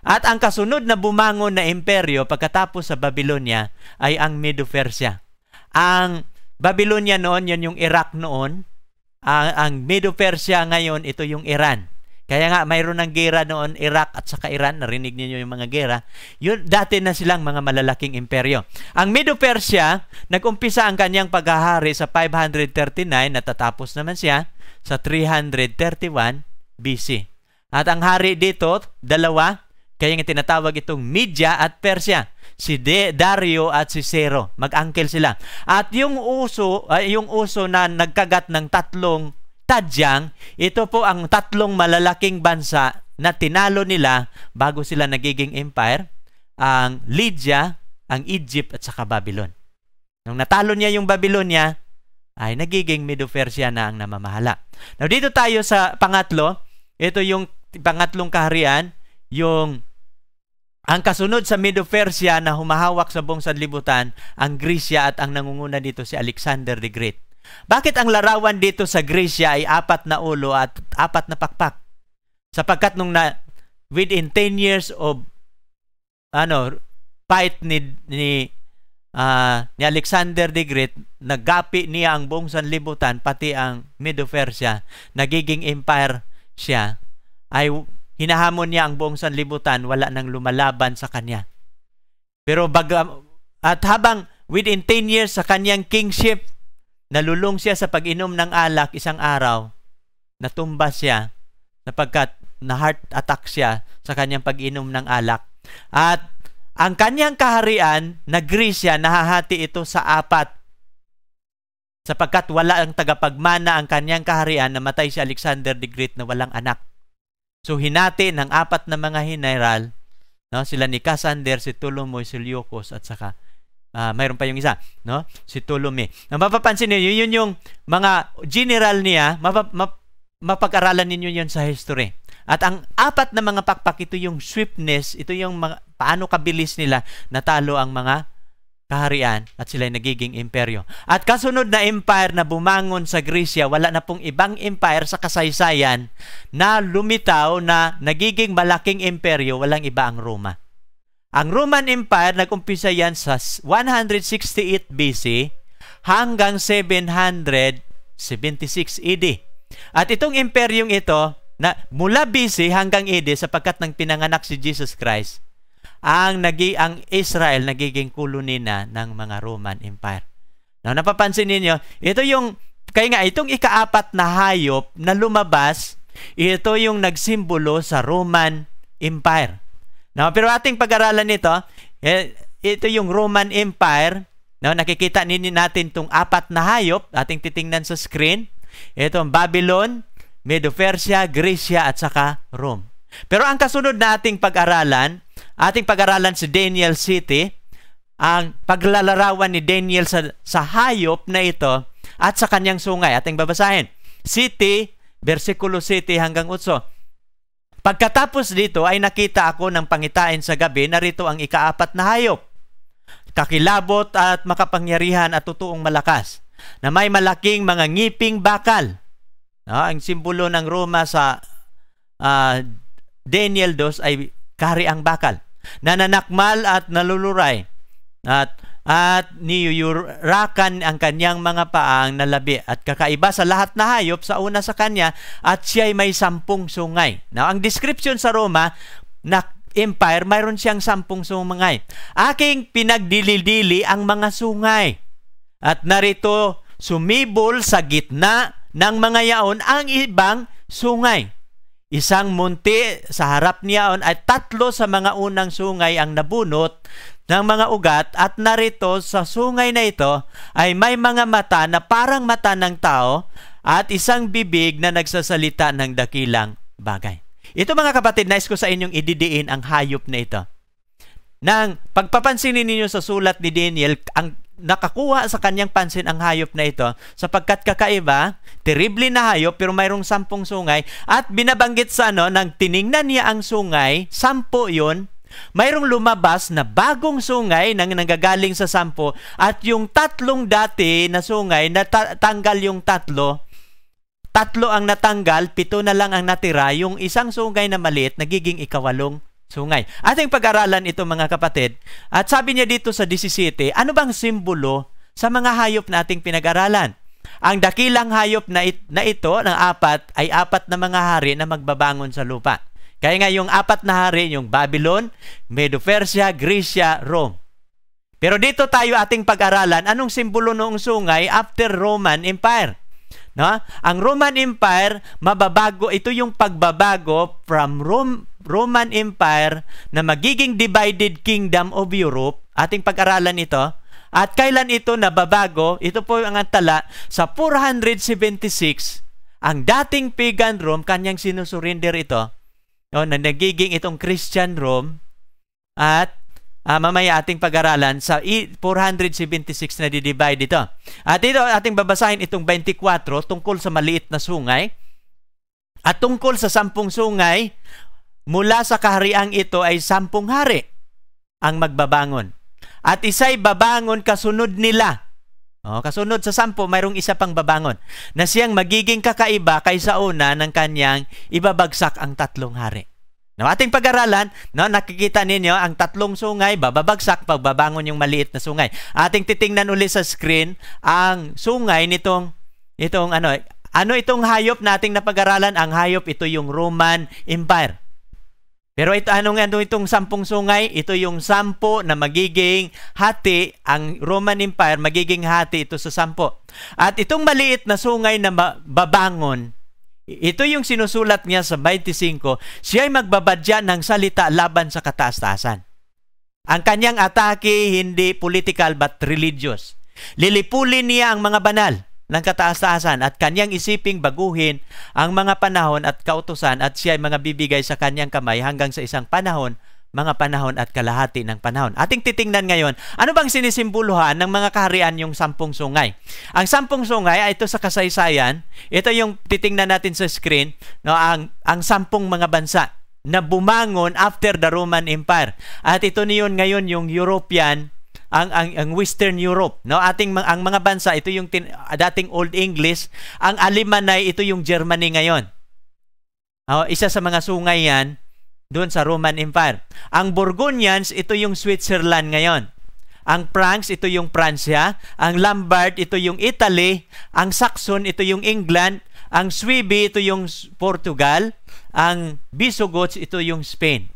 At ang kasunod na bumangon na imperyo pagkatapos sa Babylonia ay ang Medo-Persia. Ang Babylonia noon, yun yung Iraq noon. Ang Medo-Persia ngayon, ito yung Iran. Kaya nga, mayroon ng gera noon, Iraq at saka Iran. Narinig niyo yung mga gera. Yun, dati na silang mga malalaking imperyo. Ang Medo-Persia, nag-umpisa ang kanyang paghahari sa 539, natatapos naman siya sa 331 BC. At ang hari dito, 2, kaya nga tinatawag itong Media at Persia. Si Dario at si Zero. Mag-angkel sila. At yung uso na nagkagat ng 3 tadyang, ito po ang 3 malalaking bansa na tinalo nila bago sila nagiging empire, ang Lydia, ang Egypt at saka Babylon. Nung natalo niya yung Babylonia, ay nagiging Medo-Persia na ang namamahala. Now dito tayo sa pangatlo, ito yung pangatlong kaharian, ang kasunod sa Medo-Persia na humahawak sa buong sanlibutan, ang Grisya, at ang nangunguna dito si Alexander the Great. Bakit ang larawan dito sa Grisya ay 4 na ulo at 4 na pakpak? Sapagkat within 10 years of fight ni Alexander the Great, naggapi niya ang buong sanlibutan, pati ang Medo-Persia, nagiging empire siya, ay hinahamon niya ang buong sanlibutan, wala nang lumalaban sa kanya. Pero habang within 10 years sa kanyang kingship, nalulong siya sa pag-inom ng alak, isang araw, natumba siya sapagkat na-heart attack siya sa kanyang pag-inom ng alak. At ang kanyang kaharian, na Grisya, nahahati ito sa 4. Sapagkat wala ang tagapagmana ang kanyang kaharian, namatay si Alexander the Great na walang anak. So hinati ng 4 na mga general, no? Sila ni Cassander, si Ptolemy, si Seleucus, at saka mayroon pa yung isa, no? Si Ptolemy. Mapapansin niyo, yun yung mga general niya, mapag-aralan ninyo yun sa history. At ang 4 na mga pakpak, ito yung swiftness, ito yung paano kabilis nila natalo ang mga kaharian at sila nagiging imperyo. At kasunod na empire na bumangon sa Grisya, wala na pong ibang empire sa kasaysayan na lumitaw na nagiging malaking imperyo, walang iba ang Roma. Ang Roman Empire, nag-umpisa yan sa 168 BC hanggang 776 AD. At itong imperyong ito, na mula BC hanggang AD, sapagkat nang pinanganak si Jesus Christ, ang Israel nagiging colony na ng mga Roman Empire. Now, napapansin ninyo, kaya nga itong ika-4 na hayop na lumabas, ito yung nagsimbolo sa Roman Empire. Now, pero ating pag-aralan nito, ito yung Roman Empire. Now, nakikita natin itong 4 na hayop, ating titingnan sa screen. Ito ang Babylon, Medo-Persia, Grisya, at saka Rome. Pero ang kasunod na ating pag-aralan si Daniel City, ang paglalarawan ni Daniel sa hayop na ito at sa kanyang sungay. Ating babasahin. City, versikulo 7 hanggang 8. Pagkatapos dito ay nakita ako ng pangitain sa gabi, narito ang ikaapat na hayop. Kakilabot at makapangyarihan at totoong malakas, na may malaking mga ngiping bakal. Ang simbolo ng Roma sa Daniel 2 ay kahariang bakal. Nananakmal at naluluray. At niyuyurakan ang kanyang mga paang na labi at kakaiba sa lahat na hayop sa una sa kanya at siya'y may 10 sungay. Now, ang description sa Roma na empire, mayroon siyang 10 sungay. Aking pinagdilidili ang mga sungay at narito sumibol sa gitna ng mga yaon ang ibang sungay. Isang munti sa harap niyaon ay 3 sa mga unang sungay ang nabunot ng mga ugat at narito sa sungay na ito ay may mga mata na parang mata ng tao at isang bibig na nagsasalita ng dakilang bagay. Ito mga kapatid, nais ko sa inyong ididiin ang hayop na ito. Nang pagpapansinin ninyo sa sulat ni Daniel, ang nakakuha sa kanyang pansin ang hayop na ito sapagkat kakaiba, terrible na hayop pero mayroong 10 sungay at binabanggit sa nang tiningnan niya ang sungay, 10 yun, mayroong lumabas na bagong sungay nang nanggagaling sa 10 at yung 3 dati na sungay, natanggal yung 3 ang natanggal, 7 na lang ang natira, yung isang sungay na maliit, nagiging 8 sungay. Ating pag-aralan ito mga kapatid. At sabi niya dito sa 17, ano bang simbolo sa mga hayop na ating pinag-aralan? Ang dakilang hayop na ito, ng 4, ay 4 na mga hari na magbabangon sa lupa. Kaya nga yung 4 na hari, yung Babylon, Medo-Persia, Grecia, Rome. Pero dito tayo ating pag-aralan, anong simbolo noong sungay after Roman Empire? No? Ang Roman Empire, mababago, ito yung pagbabago from Roman Empire na magiging divided kingdom of Europe. Ating pag-aralan ito. At kailan ito nababago? Ito po ang tala sa 476, ang dating pagan Rome, kanyang sinusurrender ito. Na nagiging itong Christian Rome at mamaya ating pag-aralan sa 476 na di-divide ito. At ito ating babasahin itong 24 tungkol sa maliit na sungay at tungkol sa 10 sungay. Mula sa kahariang ito ay 10 hari ang magbabangon at isa'y babangon kasunod nila. Kasunod sa 10, mayroong isa pang babangon na siyang magiging kakaiba kaysa una ng kanyang ibabagsak ang 3 hari. Now, ating pag-aralan, nakikita ninyo ang 3 sungay, bababagsak, pagbabangon yung maliit na sungay. Ating titingnan ulit sa screen ang sungay nitong itong hayop nating napag-aralan. Ang hayop, ito yung Roman Empire. Pero itong 10 sungay, ito yung 10 na magiging hati, ang Roman Empire magiging hati ito sa 10. At itong maliit na sungay na babangon, ito yung sinusulat niya sa 25, siya ay magbabadya ng salita laban sa kataas-taasan. Ang kanyang atake hindi political but religious. Lilipulin niya ang mga banal ng kataas-taasan at kanyang isiping baguhin ang mga panahon at kautusan at siya ay mga bibigay sa kanyang kamay hanggang sa isang panahon, mga panahon at kalahati ng panahon. Ating titingnan ngayon, ano bang sinisimboluhan ng mga kaharian yung 10 sungay? Ang 10 sungay ay ito sa kasaysayan. Ito yung titingnan natin sa screen, ang 10 mga bansa na bumangon after the Roman Empire. At ito niyon ngayon yung European, ang Western Europe, ang mga bansa, ito yung dating Old English, ang Alemanay, ito yung Germany ngayon. Isa sa mga sungay yan doon sa Roman Empire. Ang Burgundians, ito yung Switzerland ngayon. Ang Franks, ito yung Pransya. Ang Lombard, ito yung Italy. Ang Saxon, ito yung England. Ang Suebi, ito yung Portugal. Ang Visigoths, ito yung Spain.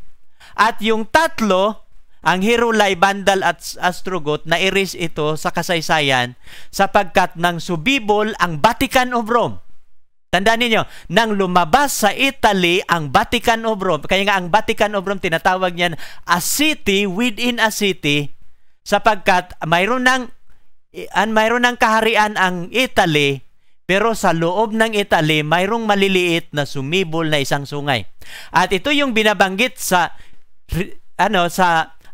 At yung 3, ang Heruli, Vandal at Ostrogoth, na-erase ito sa kasaysayan sapagkat nang subibol ang Vatican of Rome. Tandaan niyo, nang lumabas sa Italy ang Vatican of Rome, kaya nga ang Vatican of Rome tinatawag niyan a city within a city sapagkat mayroon ng kaharian ang Italy, pero sa loob ng Italy mayroong maliliit na sumibol na isang sungay. At ito yung binabanggit sa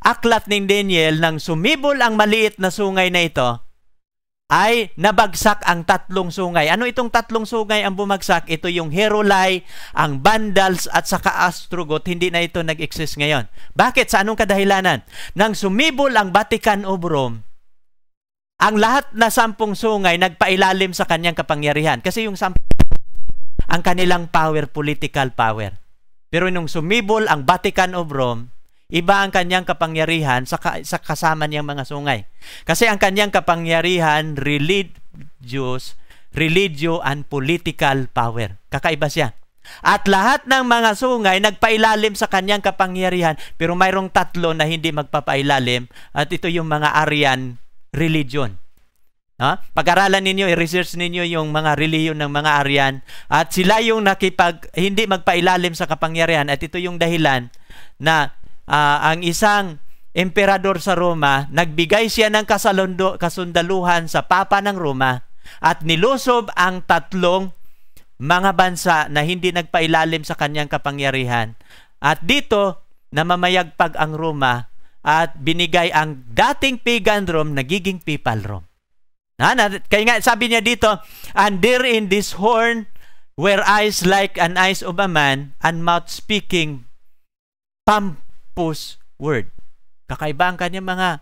aklat ng Daniel, nang sumibol ang maliit na sungay na ito, ay nabagsak ang tatlong sungay. Ano itong tatlong sungay ang bumagsak? Ito yung Heruli, ang Vandals at saka Ostrogoth. Hindi na ito nag-exist ngayon. Bakit? Sa anong kadahilanan? Nang sumibol ang Vatican of Rome, ang lahat na 10 sungay nagpailalim sa kanyang kapangyarihan. Kasi yung 10 ang kanilang power, political power. Pero nung sumibol ang Vatican of Rome, iba ang kanyang kapangyarihan sa kasama niyang mga sungay. Kasi ang kanyang kapangyarihan, religio and political power. Kakaiba siya. At lahat ng mga sungay nagpailalim sa kanyang kapangyarihan, pero mayroong 3 na hindi magpapailalim, at ito yung mga Aryan religion. Pag-aralan ninyo, i-research ninyo yung mga reliyon ng mga Aryan, at sila yung hindi magpailalim sa kapangyarihan, at ito yung dahilan na ang isang emperador sa Roma, nagbigay siya ng kasundaluhan sa Papa ng Roma at nilusob ang 3 mga bansa na hindi nagpailalim sa kanyang kapangyarihan. At dito, namamayagpag ang Roma at binigay ang dating pagan Rome, nagiging papal Rome. Kaya nga, sabi niya dito, and there in this horn were eyes like an eyes of a man, and mouth speaking pompous word. Kakaiba ang kanyang mga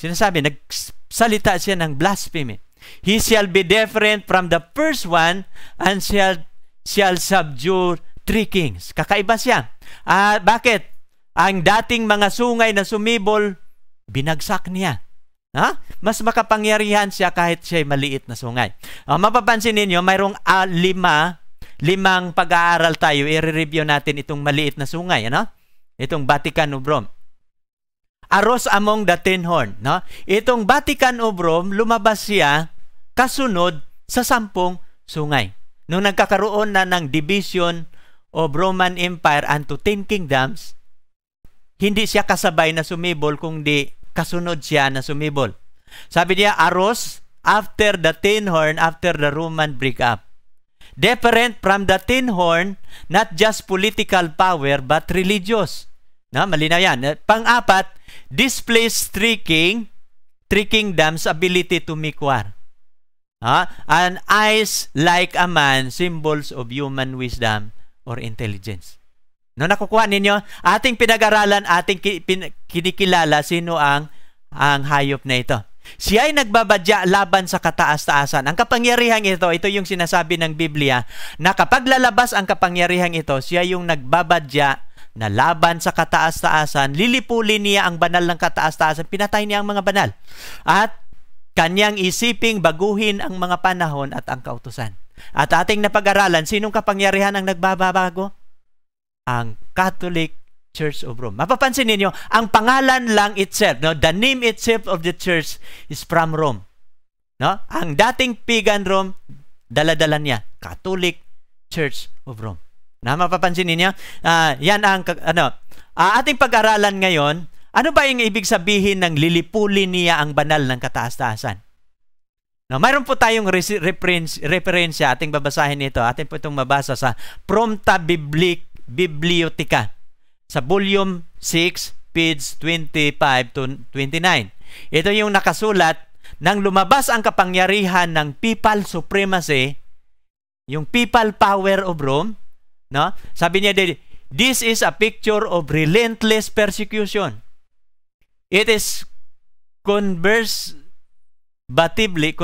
sinasabi. Nagsalita siya ng blasphemy. He shall be different from the first one, and shall subdue 3 kings. Kakaiba siya. Bakit? Ang dating mga sungay na sumibol, binagsak niya. Mas makapangyarihan siya kahit siya'y maliit na sungay. Mapapansin ninyo, mayroong 5 pag-aaral tayo. I-review natin itong maliit na sungay. Itong Vatican of Rome. Aros among the 10 horn. Itong Vatican of Rome, lumabas siya kasunod sa 10 sungay. Nung nagkakaroon na ng division of Roman Empire unto 10 kingdoms, hindi siya kasabay na sumibol, kundi kasunod siya na sumibol. Sabi niya, Aros, after the 10 horn, after the Roman breakup. Different from the 10 horn, not just political power, but religious. Malinaw yan. Pang-4, displays 3 kingdoms ability to make war. And eyes like a man, symbols of human wisdom or intelligence. Nakukuha ninyo? Ating pinag-aralan, ating kinikilala sino ang hayop na ito. Siya ay nagbabadya laban sa kataas-taasan. Ang kapangyarihang ito yung sinasabi ng Biblia, na kapag lalabas ang kapangyarihang ito, siya yung nagbabadya na laban sa kataas-taasan, lilipulin niya ang banal ng kataas-taasan, pinatay niya ang mga banal. At kanyang isiping baguhin ang mga panahon at ang kautusan. At ating napag-aralan, sinong kapangyarihan ang nagbabago? Ang Catholic Church of Rome. Mapapansin ninyo, ang pangalan lang itself, the name itself of the church is from Rome. Ang dating pagan Rome, dala-dala niya, Catholic Church of Rome. Mapapansin ninyo, yan ang ating pag-aralan ngayon. Ano ba yung ibig sabihin ng lilipulin niya ang banal ng kataas-taasan? Mayroon po tayong referensya, ating babasahin ito. Atin po itong mabasa sa Prompta Bibliotheca sa volume 6, page 25 to 29. Ito yung nakasulat, nang lumabas ang kapangyarihan ng papal supremacy, yung papal power of Rome, sabi niya, this is a picture of relentless persecution. It is conservatively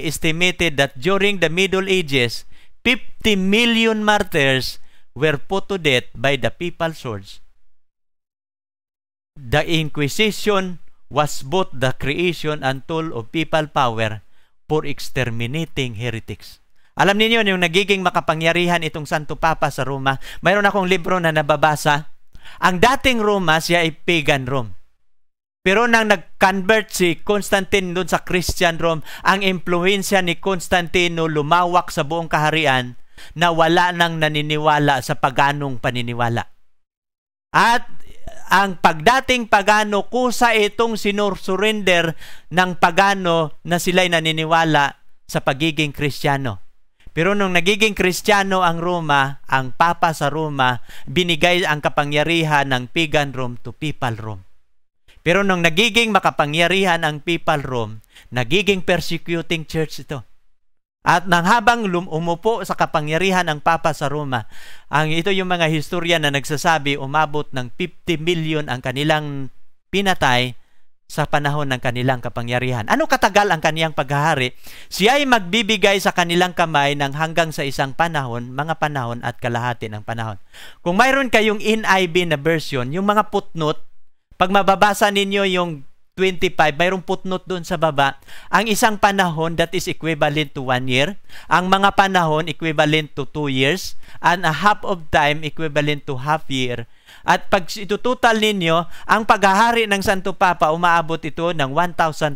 estimated that during the Middle Ages, 50 million martyrs were put to death by the papal swords. The Inquisition was both the creation and tool of papal power for exterminating heretics. Alam niyo yung nagiging makapangyarihan itong Santo Papa sa Roma. Mayroon akong libro na nababasa. Ang dating Roma, siya ay pagan Rome. Pero nang nag-convert si Constantine doon sa Christian Rome, ang impluensya ni Constantino lumawak sa buong kaharian na wala nang naniniwala sa paganong paniniwala. At ang pagdating pagano, kusa itong sinurrender ng pagano na sila'y naniniwala sa pagiging Kristiyano. Pero nung nagiging Kristiyano ang Roma, ang Papa sa Roma, binigay ang kapangyarihan ng pagan Rome to papal Rome. Pero nung nagiging makapangyarihan ang Papal Rome, nagiging persecuting church ito. At nang habang umupo sa kapangyarihan ang Papa sa Roma, ito yung mga historia na nagsasabi umabot ng 50 million ang kanilang pinatay sa panahon ng kanilang kapangyarihan. Ano katagal ang kaniyang paghahari? Siya ay magbibigay sa kanilang kamay ng hanggang sa isang panahon, mga panahon at kalahati ng panahon. Kung mayroon kayong NIV na version, yung mga footnote, pag mababasa ninyo yung 25, mayroong footnote doon sa baba. Ang isang panahon, that is equivalent to 1 year. Ang mga panahon, equivalent to 2 years. And a half of time, equivalent to half year. At pag itutotal ninyo, ang paghahari ng Santo Papa, umaabot ito ng 1,260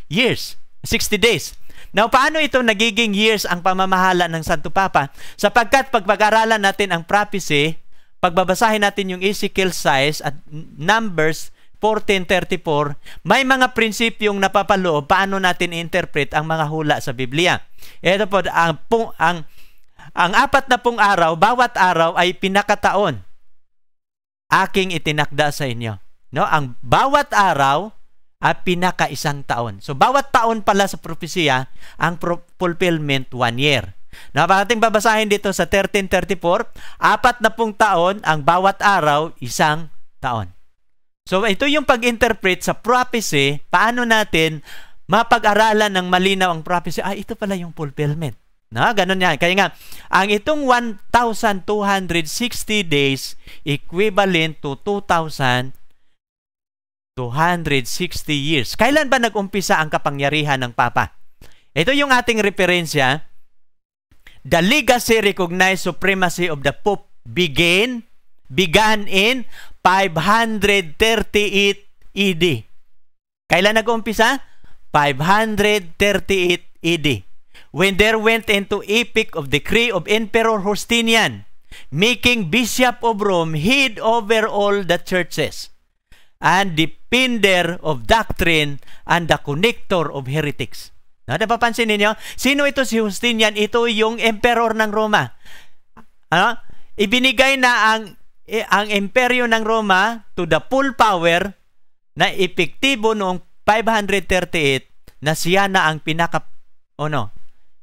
years. 60 days. Now, paano ito nagiging years ang pamamahala ng Santo Papa? Sapagkat pag-aralan natin ang prophecy, pagbabasahin natin yung Ezekiel 6 at Numbers 14:34, may mga prinsipyong napapaloob paano natin i-interpret ang mga hula sa Biblia. Ito po, ang 40 araw, bawat araw ay pinakataon. Aking itinakda sa inyo. No? Ang bawat araw ay pinaka-isang taon. So, bawat taon pala sa propesya, ang fulfillment 1 year. Now, ating babasahin dito sa 13:34, 40 taon, ang bawat araw, isang taon. So, ito yung pag-interpret sa prophecy, paano natin mapag-aralan ng malinaw ang prophecy. Ito pala yung fulfillment. Na, ganun yan. Kaya nga, ang itong 1,260 days equivalent to 2,260 years. Kailan ba nag-umpisa ang kapangyarihan ng Papa? Ito yung ating referensya. The legacy recognized supremacy of the Pope began in 538 AD. Kailan nag-umpisa? 538 AD. When there went into epic of decree of Emperor Justinian, making Bishop of Rome head over all the churches, and defender of doctrine, and the connector of heretics. Napapansin ninyo? Sino ito si Justinian? Ito yung emperor ng Roma. Ibinigay na ang imperyo ng Roma to the full power na epektibo noong 538 na siya na ang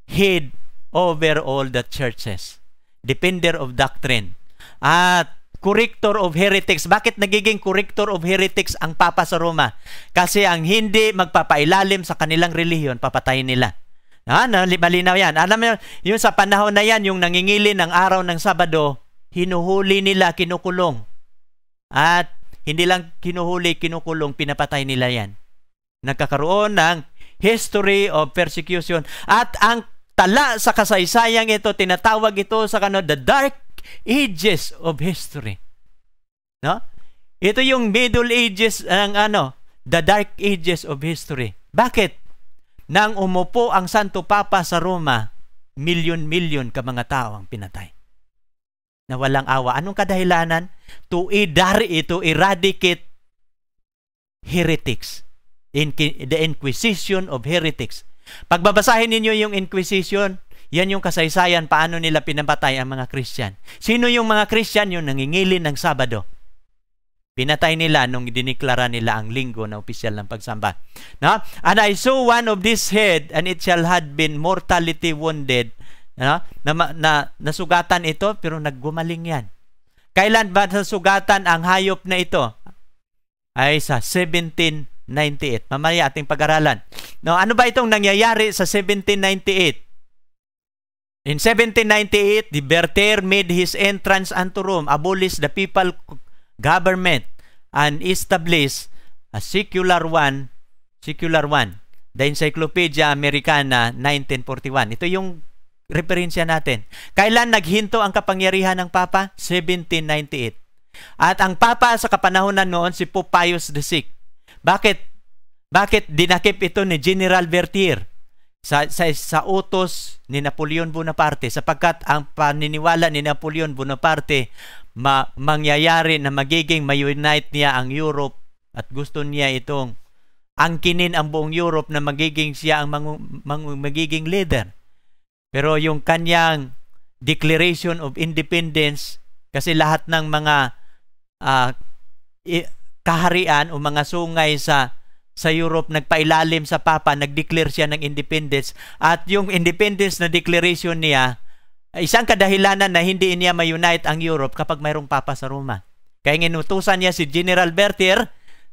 head over all the churches. Defender of doctrine. At corrector of heretics. Bakit nagiging corrector of heretics ang Papa sa Roma? Kasi ang hindi magpapailalim sa kanilang relihiyon, papatayin nila. Malinaw yan. Alam mo, yung sa panahon na yan, yung nangingili ng araw ng Sabado, hinuhuli nila, kinukulong. At hindi lang kinuhuli, kinukulong, pinapatay nila yan. Nagkakaroon ng history of persecution. At ang tala sa kasaysayang ito, tinatawag ito sa the dark ages of history. No? Ito yung middle ages the dark ages of history. Bakit? Nang umupo ang Santo Papa sa Roma, milyon-milyon ka mga tao ang pinatay. Na walang awa. Anong kadahilanan? To eradicate heretics. The Inquisition of heretics. Pagbabasahin ninyo yung Inquisition, yan yung kasaysayan paano nila pinapatay ang mga Christian. Sino yung mga Christian? Yung nangingili ng Sabado. Pinatay nila nung diniklara nila ang linggo na opisyal ng pagsamba. No? And I saw one of this head, and it shall had been mortality wounded. Nasugatan ito, pero naggumaling yan. Kailan ba nasugatan ang hayop na ito? Ay sa 1798. Mamaya ating pag-aralan. No, ano ba itong nangyayari sa 1798? In 1798, the Berthier made his entrance unto Rome, abolished the papal government, and established a secular one, the Encyclopedia Americana, 1941. Ito yung referensya natin. Kailan naghinto ang kapangyarihan ng Papa? 1798. At ang Papa sa kapanahonan noon, si Pope Pius VI. Bakit dinakip ito ni General Berthier sa utos ni Napoleon Bonaparte? Sapagkat ang paniniwala ni Napoleon Bonaparte, mangyayari na magiging ma-unite niya ang Europe at gusto niya itong angkinin ang buong Europe na magiging siya ang magiging leader. Pero yung kanyang Declaration of Independence, kasi lahat ng mga kaharian o mga sungay sa Europe nagpailalim sa Papa, nag-declare siya ng independence, at yung independence na declaration niya, isang kadahilanan na hindi niya ma-unite ang Europe kapag mayroong Papa sa Roma. Kaya inutusan niya si General Berthier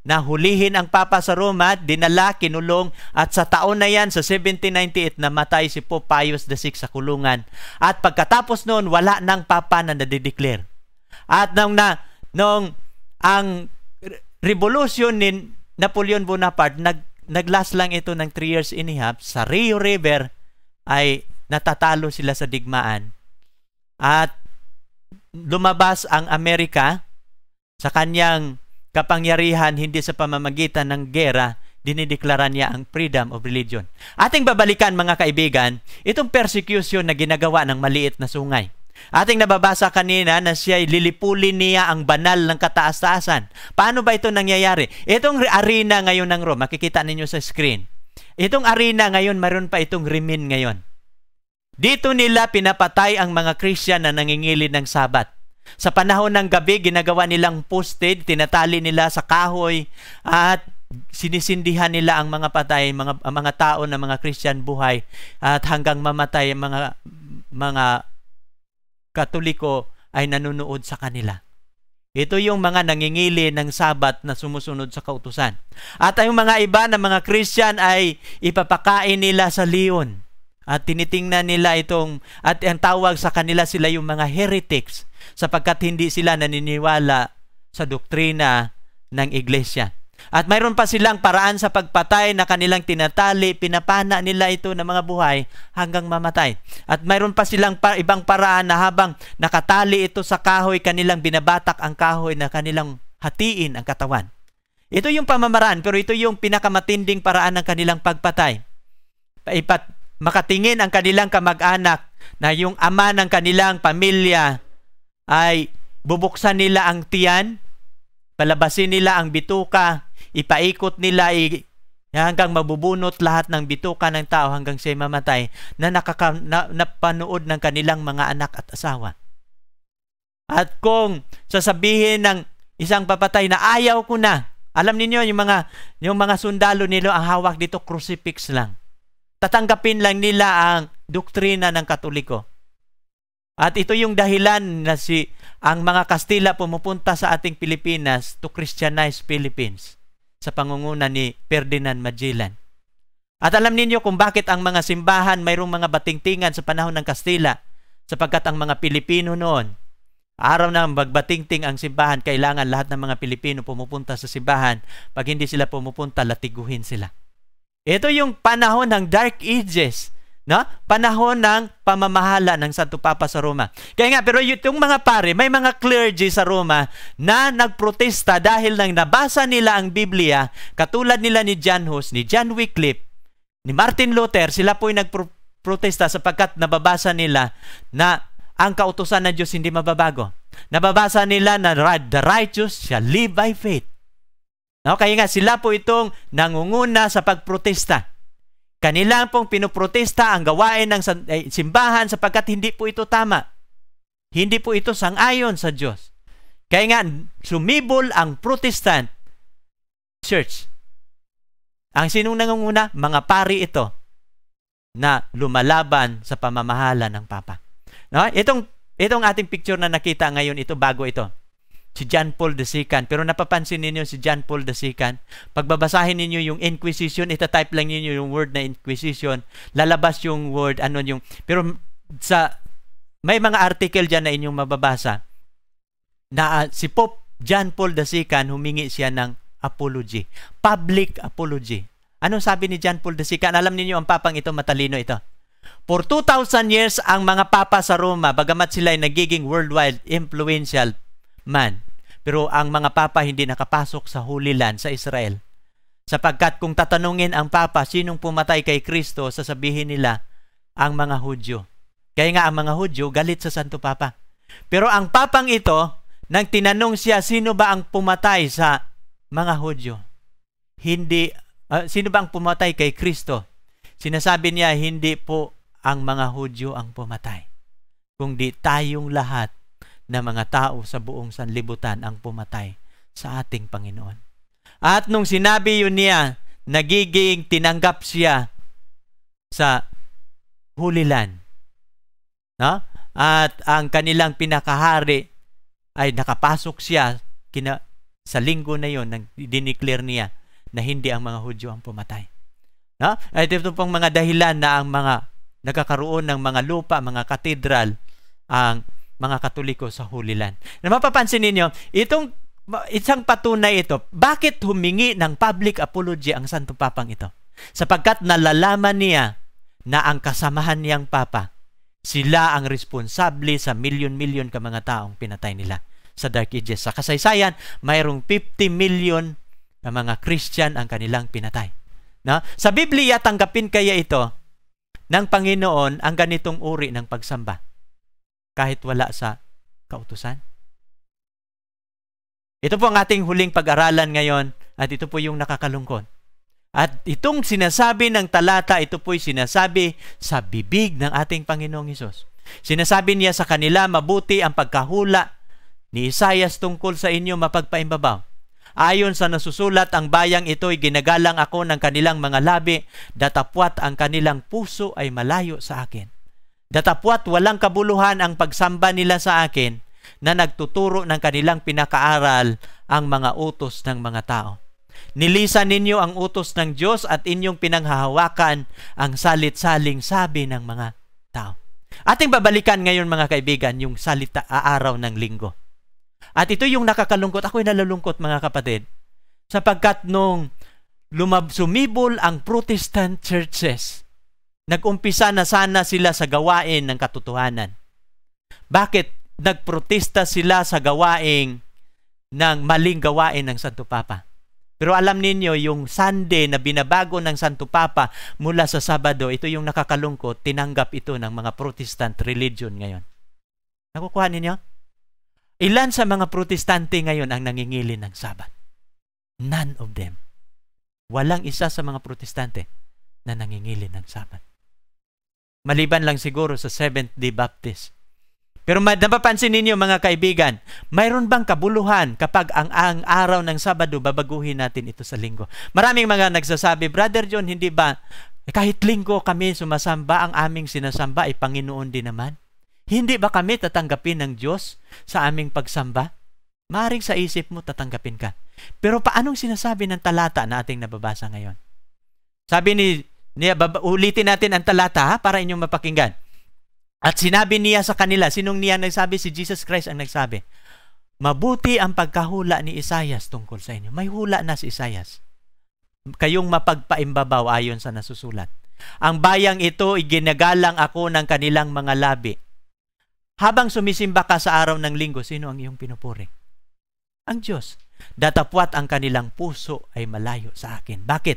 na hulihin ang Papa sa Roma, dinala, kinulong, at sa taon na yan, sa 1798, namatay si Pope Pius VI sa kulungan. At pagkatapos noon, wala nang Papa na nadideclare. At nung ang revolution ni Napoleon Bonaparte, naglas lang ito ng 3 years and a half, sa Rio River ay natatalo sila sa digmaan. At lumabas ang Amerika sa kanyang kapangyarihan, hindi sa pamamagitan ng gera, dinideklara niya ang freedom of religion. Ating babalikan, mga kaibigan, itong persecution na ginagawa ng maliit na sungay. Ating nababasa kanina na siya lilipulin niya ang banal ng kataas-taasan. Paano ba ito nangyayari? Itong arena ngayon ng Rome, makikita ninyo sa screen. Itong arena ngayon, mayroon pa itong rimin ngayon. Dito nila pinapatay ang mga Christian na nangingilid ng Sabat. Sa panahon ng gabi, ginagawa nilang posted, tinatali nila sa kahoy, at sinisindihan nila ang mga patay, mga tao na mga Christian buhay, at hanggang mamatay ang mga Katoliko ay nanunood sa kanila. Ito yung mga nangingili ng Sabat na sumusunod sa kautusan. At ang mga iba na mga Christian ay ipapakain nila sa leon. At tinitingnan nila at ang tawag sa kanila, sila yung mga heretics, sapagkat hindi sila naniniwala sa doktrina ng iglesia. At mayroon pa silang paraan sa pagpatay na kanilang tinatali, pinapana nila ito ng mga buhay hanggang mamatay. At mayroon pa silang ibang paraan na habang nakatali ito sa kahoy, kanilang binabatak ang kahoy na kanilang hatiin ang katawan. Ito yung pamamaraan, pero ito yung pinakamatinding paraan ng kanilang pagpatay. Makatingin ang kanilang kamag-anak na yung ama ng kanilang pamilya ay bubuksan nila ang tiyan, palabasin nila ang bituka, ipaikot nila hanggang mabubunot lahat ng bituka ng tao hanggang siya mamatay, na napanood ng kanilang mga anak at asawa. At kung sasabihin ng isang papatay na ayaw ko na, alam niyo yung mga sundalo nila, ang hawak dito crucifix lang. Tatanggapin lang nila ang doktrina ng Katoliko. At ito yung dahilan na ang mga Kastila pumupunta sa ating Pilipinas to Christianize Philippines sa pangunguna ni Ferdinand Magellan. At alam niyo kung bakit ang mga simbahan mayroong mga batingtingan sa panahon ng Kastila, sapagkat ang mga Pilipino noon, araw na magbatingting ang simbahan, kailangan lahat ng mga Pilipino pumupunta sa simbahan. Pag hindi sila pumupunta, latiguhin sila. Ito yung panahon ng Dark Ages, no? Panahon ng pamamahala ng Santo Papa sa Roma. Kaya nga, pero yung mga pare, may mga clergy sa Roma na nagprotesta dahil nang nabasa nila ang Biblia, katulad nila ni John Hus, ni John Wycliffe, ni Martin Luther. Sila po'y nagprotesta sapagkat nababasa nila na ang kautusan ng Diyos hindi mababago. Nababasa nila na the righteous shall live by faith. No, kaya nga sila po itong nangunguna sa pagprotesta. Kanilang pong pinoprotesta ang gawain ng simbahan sapagkat hindi po ito tama. Hindi po ito sang-ayon sa Diyos. Kaya nga sumibol ang Protestant Church. Ang sinong nangunguna? Mga pari ito na lumalaban sa pamamahala ng Papa. No? Itong ating picture na nakita ngayon, ito bago ito. Si John Paul II. Pero napapansin ninyo si John Paul II, pagbabasahin ninyo yung Inquisition, itatype lang ninyo yung word na Inquisition, lalabas yung word, pero may mga article dyan na inyong mababasa na si Pope John Paul II, humingi siya ng apology, public apology. Ano sabi ni John Paul II? Alam niyo ang papang ito, matalino ito. For 2,000 years, ang mga papa sa Roma, bagamat sila ay nagiging worldwide influential man, pero ang mga papa hindi nakapasok sa Holy Land sa Israel. Sapagkat kung tatanungin ang papa, sinong pumatay kay Kristo, sasabihin nila, ang mga Hudyo. Kaya nga ang mga Hudyo galit sa Santo Papa. Pero ang papang ito, nang tinanong siya, sino ba ang pumatay sa mga Hudyo? Sino ba ang pumatay kay Kristo? Sinasabi niya, hindi po ang mga Hudyo ang pumatay, kundi tayong lahat na mga tao sa buong sanlibutan ang pumatay sa ating Panginoon. At nung sinabi yun niya, nagiging tinanggap siya sa Holy Land. No? At ang kanilang pinakahari ay nakapasok siya sa linggo na yon, nang dineclare niya na hindi ang mga Hudyo ang pumatay. No? At ito pong mga dahilan na ang mga nagkakaroon ng mga lupa, mga katedral, ang mga Katoliko sa Holy Land. Na mapapansin ninyo, itong isang patunay ito, bakit humingi ng public apology ang Santo Papang ito? Sapagkat nalalaman niya na ang kasamahan niyang Papa, sila ang responsable sa milyon-milyon ka mga taong pinatay nila sa Dark Ages. Sa kasaysayan, mayroong 50 million na mga Christian ang kanilang pinatay. No? Sa Biblia, tanggapin kaya ito ng Panginoon ang ganitong uri ng pagsamba kahit wala sa kautusan? Ito po ang ating huling pag-aralan ngayon at ito po yung nakakalungkot. At itong sinasabi ng talata, ito po'y sinasabi sa bibig ng ating Panginoong Hesus. Sinasabi niya sa kanila, mabuti ang pagkahula ni Isaias tungkol sa inyo mapagpaimbabaw. Ayon sa nasusulat, ang bayang ito'y ginagalang ako ng kanilang mga labi, datapwat ang kanilang puso ay malayo sa akin. Datapwat walang kabuluhan ang pagsamba nila sa akin na nagtuturo ng kanilang pinakaaral ang mga utos ng mga tao. Nilisan ninyo ang utos ng Diyos at inyong pinanghahawakan ang salit-saling sabi ng mga tao. Ating babalikan ngayon mga kaibigan yung salita araw ng linggo. At ito yung nakakalungkot. Ako'y nalulungkot mga kapatid. Sapagkat nung sumibol ang Protestant churches, nag-umpisa na sana sila sa gawain ng katotohanan. Bakit nagprotesta sila sa gawain ng maling gawain ng Santo Papa? Pero alam ninyo, yung Sunday na binabago ng Santo Papa mula sa Sabado, ito yung nakakalungkot, tinanggap ito ng mga Protestant religion ngayon. Nakukuha ninyo? Ilan sa mga Protestante ngayon ang nangingili ng Sabat? None of them. Walang isa sa mga Protestante na nangingili ng Sabat. Maliban lang siguro sa Seventh-day Baptist. Pero napapansin ninyo mga kaibigan, mayroon bang kabuluhan kapag ang araw ng Sabado babaguhin natin ito sa linggo? Maraming mga nagsasabi, Brother John, hindi ba kahit linggo kami sumasamba, ang aming sinasamba ay Panginoon din naman? Hindi ba kami tatanggapin ng Diyos sa aming pagsamba? Maring sa isip mo tatanggapin ka. Pero paanong sinasabi ng talata na ating nababasa ngayon? Sabi ulitin natin ang talata para inyong mapakinggan. At sinabi niya sa kanila, sinong niya nagsabi? Si Jesus Christ ang nagsabi. Mabuti ang pagkahula ni Isaias tungkol sa inyo. May hula na si Isaias. Kayong mapagpaimbabaw ayon sa nasusulat. Ang bayang ito, iginagalang ako ng kanilang mga labi. Habang sumisimba ka sa araw ng linggo, sino ang iyong pinupuri? Ang Diyos. Datapwat ang kanilang puso ay malayo sa akin. Bakit?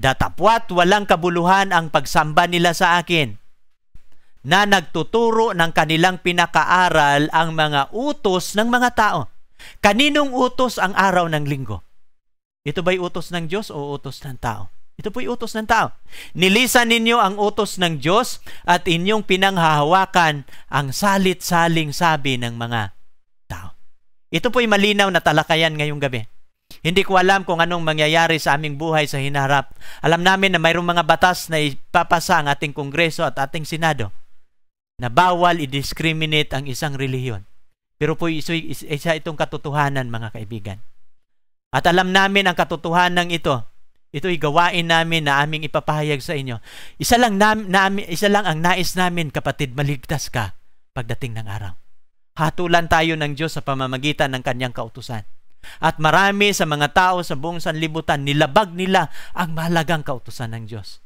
Datapwat walang kabuluhan ang pagsamba nila sa akin, na nagtuturo ng kanilang pinakaaral ang mga utos ng mga tao. Kaninong utos ang araw ng linggo? Ito ba'y utos ng Diyos o utos ng tao? Ito po'y utos ng tao. Nilisan ninyo ang utos ng Diyos at inyong pinanghahawakan ang salit-saling sabi ng mga tao. Ito po'y malinaw na talakayan ngayong gabi. Hindi ko alam kung anong mangyayari sa aming buhay sa hinaharap. Alam namin na mayroong mga batas na ipapasa ang ating Kongreso at ating Senado na bawal i-discriminate ang isang relihiyon. Pero po isa itong katotohanan mga kaibigan. At alam namin ang katotohanan ito. Ito'y gawain namin na aming ipapahayag sa inyo. Isa lang ang nais namin, kapatid, maligtas ka pagdating ng araw. Hatulan tayo ng Diyos sa pamamagitan ng kanyang kautusan. At marami sa mga tao sa buong sanlibutan, nilabag nila ang mahalagang kautusan ng Diyos.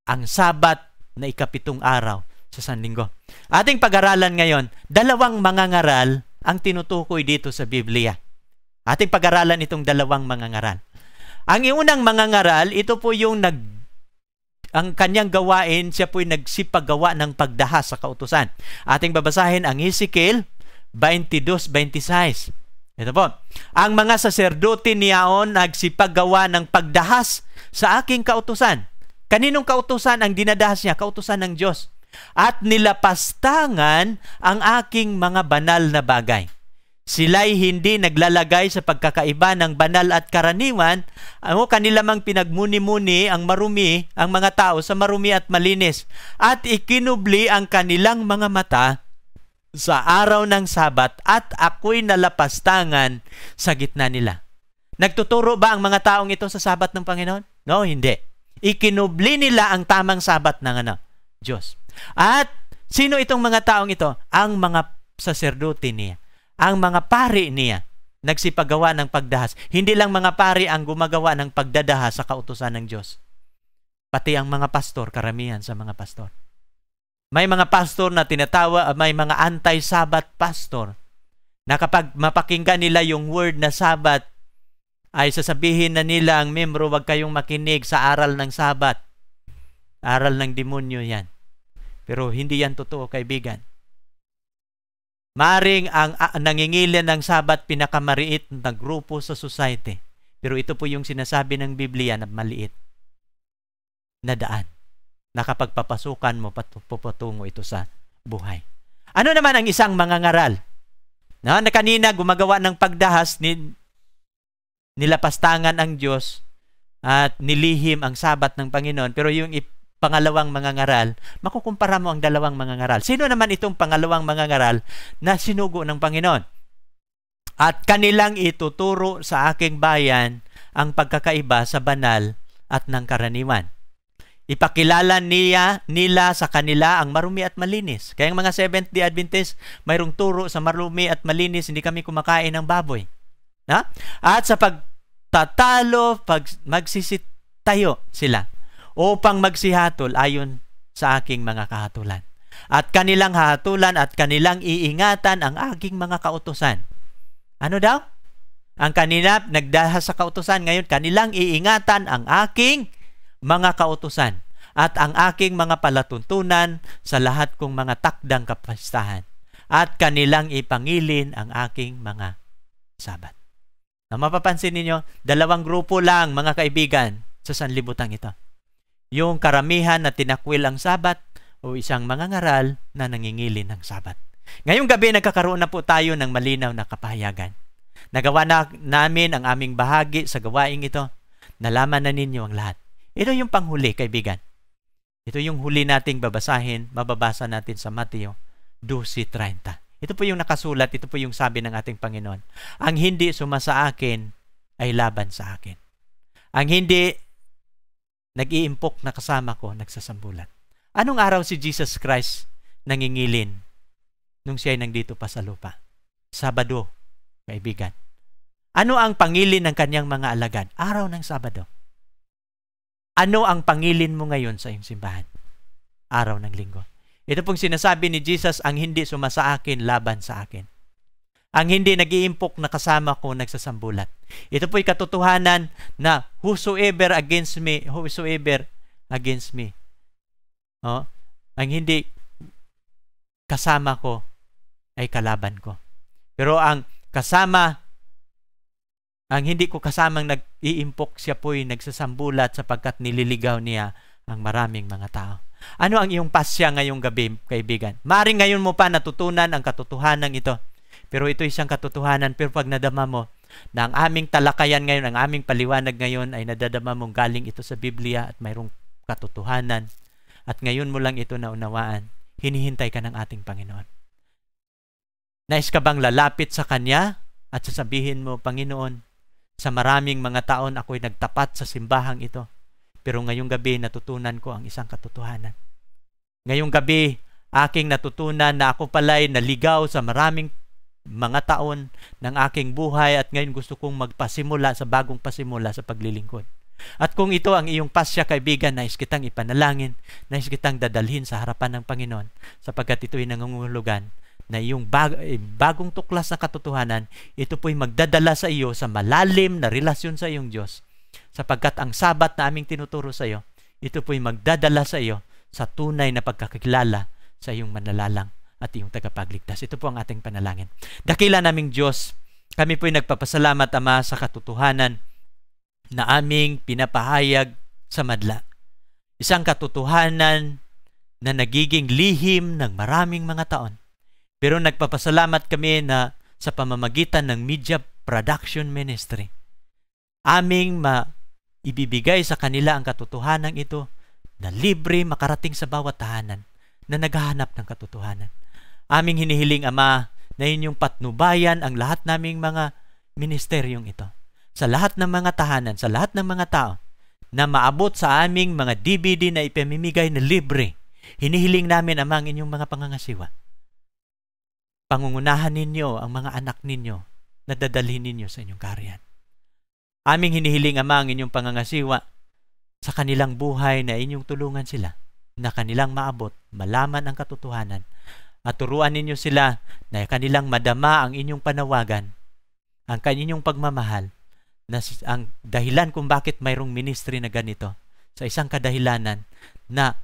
Ang Sabat na 7 araw sa Sanlinggo. Ating pag-aralan ngayon, 2 mangangaral ang tinutukoy dito sa Biblia. Ating pag-aralan itong 2 mangangaral. Ang unang mangangaral, ito po yung ang kanyang gawain, siya po'y nagsipagawa ng pagdahas sa kautusan. Ating babasahin ang Ezekiel 22:26. Ito po. Ang mga saserdote niyaon nagsipagawa ng pagdahas sa aking kautusan. Kaninong kautusan ang dinadahas niya? Kautusan ng Diyos. At nilapastangan ang aking mga banal na bagay. Sila'y hindi naglalagay sa pagkakaiba ng banal at karaniwan, kanila mang pinagmuni-muni ang marumi, ang mga tao sa marumi at malinis, at ikinubli ang kanilang mga mata sa araw ng Sabat, at ako'y nalapastangan sa gitna nila. Nagtuturo ba ang mga taong ito sa Sabat ng Panginoon? No, hindi. Ikinubli nila ang tamang Sabat ng Diyos. At sino itong mga taong ito? Ang mga saserdote niya. Ang mga pari niya nagsipagawa ng pagdahas. Hindi lang mga pari ang gumagawa ng pagdadahas sa kautusan ng Diyos. Pati ang mga pastor, karamihan sa mga pastor. May mga pastor na may mga anti-Sabat pastor na kapag mapakinggan nila yung word na Sabat, ay sasabihin na nila ang membro, wag kayong makinig sa aral ng Sabat. Aral ng demonyo yan. Pero hindi yan totoo, kaibigan. Maring ang nangingilin ng Sabat pinakamariit na grupo sa society. Pero ito po yung sinasabi ng Biblia na maliit na daan na kapag papasukan mo, patungo ito sa buhay. Ano naman ang isang mangangaral? Na kanina gumagawa ng pagdahas, nilapastangan ang Diyos at nilihim ang Sabat ng Panginoon. Pero yung pangalawang mangangaral, makukumpara mo ang dalawang mangangaral. Sino naman itong pangalawang mangangaral na sinugo ng Panginoon? At kanilang ituturo sa aking bayan ang pagkakaiba sa banal at ng karaniwan. Ipakilala nila sa kanila ang marumi at malinis. Kaya ang mga Seventh-day Adventist, mayroong turo sa marumi at malinis, hindi kami kumakain ng baboy. At sa pagtatalo, magsisitayo sila upang magsihatol ayon sa aking mga kahatulan. At kanilang hahatulan at kanilang iingatan ang aking mga kautusan. Ano daw? Ang kanina nagdahas sa kautusan, ngayon kanilang iingatan ang aking mga kautusan at ang aking mga palatuntunan sa lahat kong mga takdang kapistahan, at kanilang ipangilin ang aking mga Sabat. Na mapapansin ninyo, dalawang grupo lang, mga kaibigan, sa sanlibutan ito. Yung karamihan na tinakwil ang Sabat o isang mangangaral na nangingilin ng Sabat. Ngayong gabi, nagkakaroon na po tayo ng malinaw na kapahayagan. Nagawa na namin ang aming bahagi sa gawaing ito. Nalaman na ninyo ang lahat. Ito yung panghuli, kaibigan. Ito yung huli nating babasahin, mababasa natin sa Mateo 12:30. Ito po yung nakasulat, ito po yung sabi ng ating Panginoon. Ang hindi sumasa akin ay laban sa akin. Ang hindi nag-iimpok na kasama ko, nagsasambulat. Anong araw si Jesus Christ nangingilin nung siya ay nandito pa sa lupa? Sabado, kaibigan. Ano ang pangilin ng kanyang mga alagad? Araw ng Sabado. Ano ang pangilin mo ngayon sa iyong simbahan? Araw ng Linggo. Ito pong sinasabi ni Jesus, ang hindi sumasa akin, laban sa akin. Ang hindi nag-iimpok na kasama ko, nagsasambulat. Ito po'y katotohanan na whosoever against me. Ang hindi kasama ko ay kalaban ko. Pero ang hindi ko kasamang nag-iimpok, siya po'y nagsasambulat sapagkat nililigaw niya ang maraming mga tao. Ano ang iyong pasya ngayong gabi, kaibigan? Maring ngayon mo pa natutunan ang katotohanan ito. Pero ito isang katotohanan, pero pag nadama mo na ang aming talakayan ngayon, ang aming paliwanag ngayon ay nadadama mong galing ito sa Biblia at mayroong katotohanan, at ngayon mo lang ito naunawaan, hinihintay ka ng ating Panginoon. Nais ka bang lalapit sa Kanya at sasabihin mo, Panginoon, sa maraming mga taon ako'y nagtapat sa simbahang ito, pero ngayong gabi natutunan ko ang isang katotohanan. Ngayong gabi, aking natutunan na ako pala'y naligaw sa maraming mga taon ng aking buhay at ngayon gusto kong magpasimula sa bagong pasimula sa paglilingkod. At kung ito ang iyong pasya, kaibigan, nais kitang ipanalangin, nais kitang dadalhin sa harapan ng Panginoon sapagkat ito'y nangungulugan na iyong bagong tuklas na katotohanan, ito po'y magdadala sa iyo sa malalim na relasyon sa iyong Diyos. Sapagkat ang Sabat na aming tinuturo sa iyo, ito po'y magdadala sa iyo sa tunay na pagkakilala sa iyong manlalalang at iyong tagapagligtas. Ito po ang ating panalangin. Dakila naming Diyos, kami po'y nagpapasalamat, Ama, sa katotohanan na aming pinapahayag sa madla. Isang katotohanan na nagiging lihim ng maraming mga taon. Pero nagpapasalamat kami na sa pamamagitan ng media production ministry. Aming ibibigay sa kanila ang katotohanan ito na libre makarating sa bawat tahanan na naghahanap ng katotohanan. Aming hinihiling, Ama, na inyong patnubayan ang lahat naming mga ministeryong ito. Sa lahat ng mga tahanan, sa lahat ng mga tao na maabot sa aming mga DVD na ipamimigay na libre. Hinihiling namin, Ama, ang inyong mga pangangasiwa. Pangungunahan ninyo ang mga anak ninyo na dadalhin ninyo sa inyong kaharian. Aming hinihiling, Ama, ang inyong pangangasiwa sa kanilang buhay na inyong tulungan sila, na kanilang maabot, malaman ang katotohanan, at turuan ninyo sila na kanilang madama ang inyong panawagan, ang kaninyong pagmamahal, na ang dahilan kung bakit mayroong ministry na ganito, sa isang kadahilanan na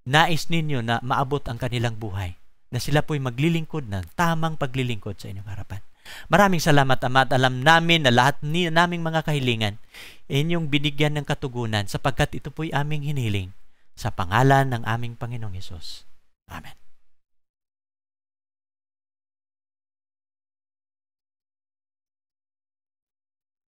nais ninyo na maabot ang kanilang buhay, na sila po'y maglilingkod ng tamang paglilingkod sa inyong harapan. Maraming salamat, Ama, at alam namin na lahat naming mga kahilingan inyong binigyan ng katugunan sapagkat ito po'y aming hiniling sa pangalan ng aming Panginoong Hesus. Amen.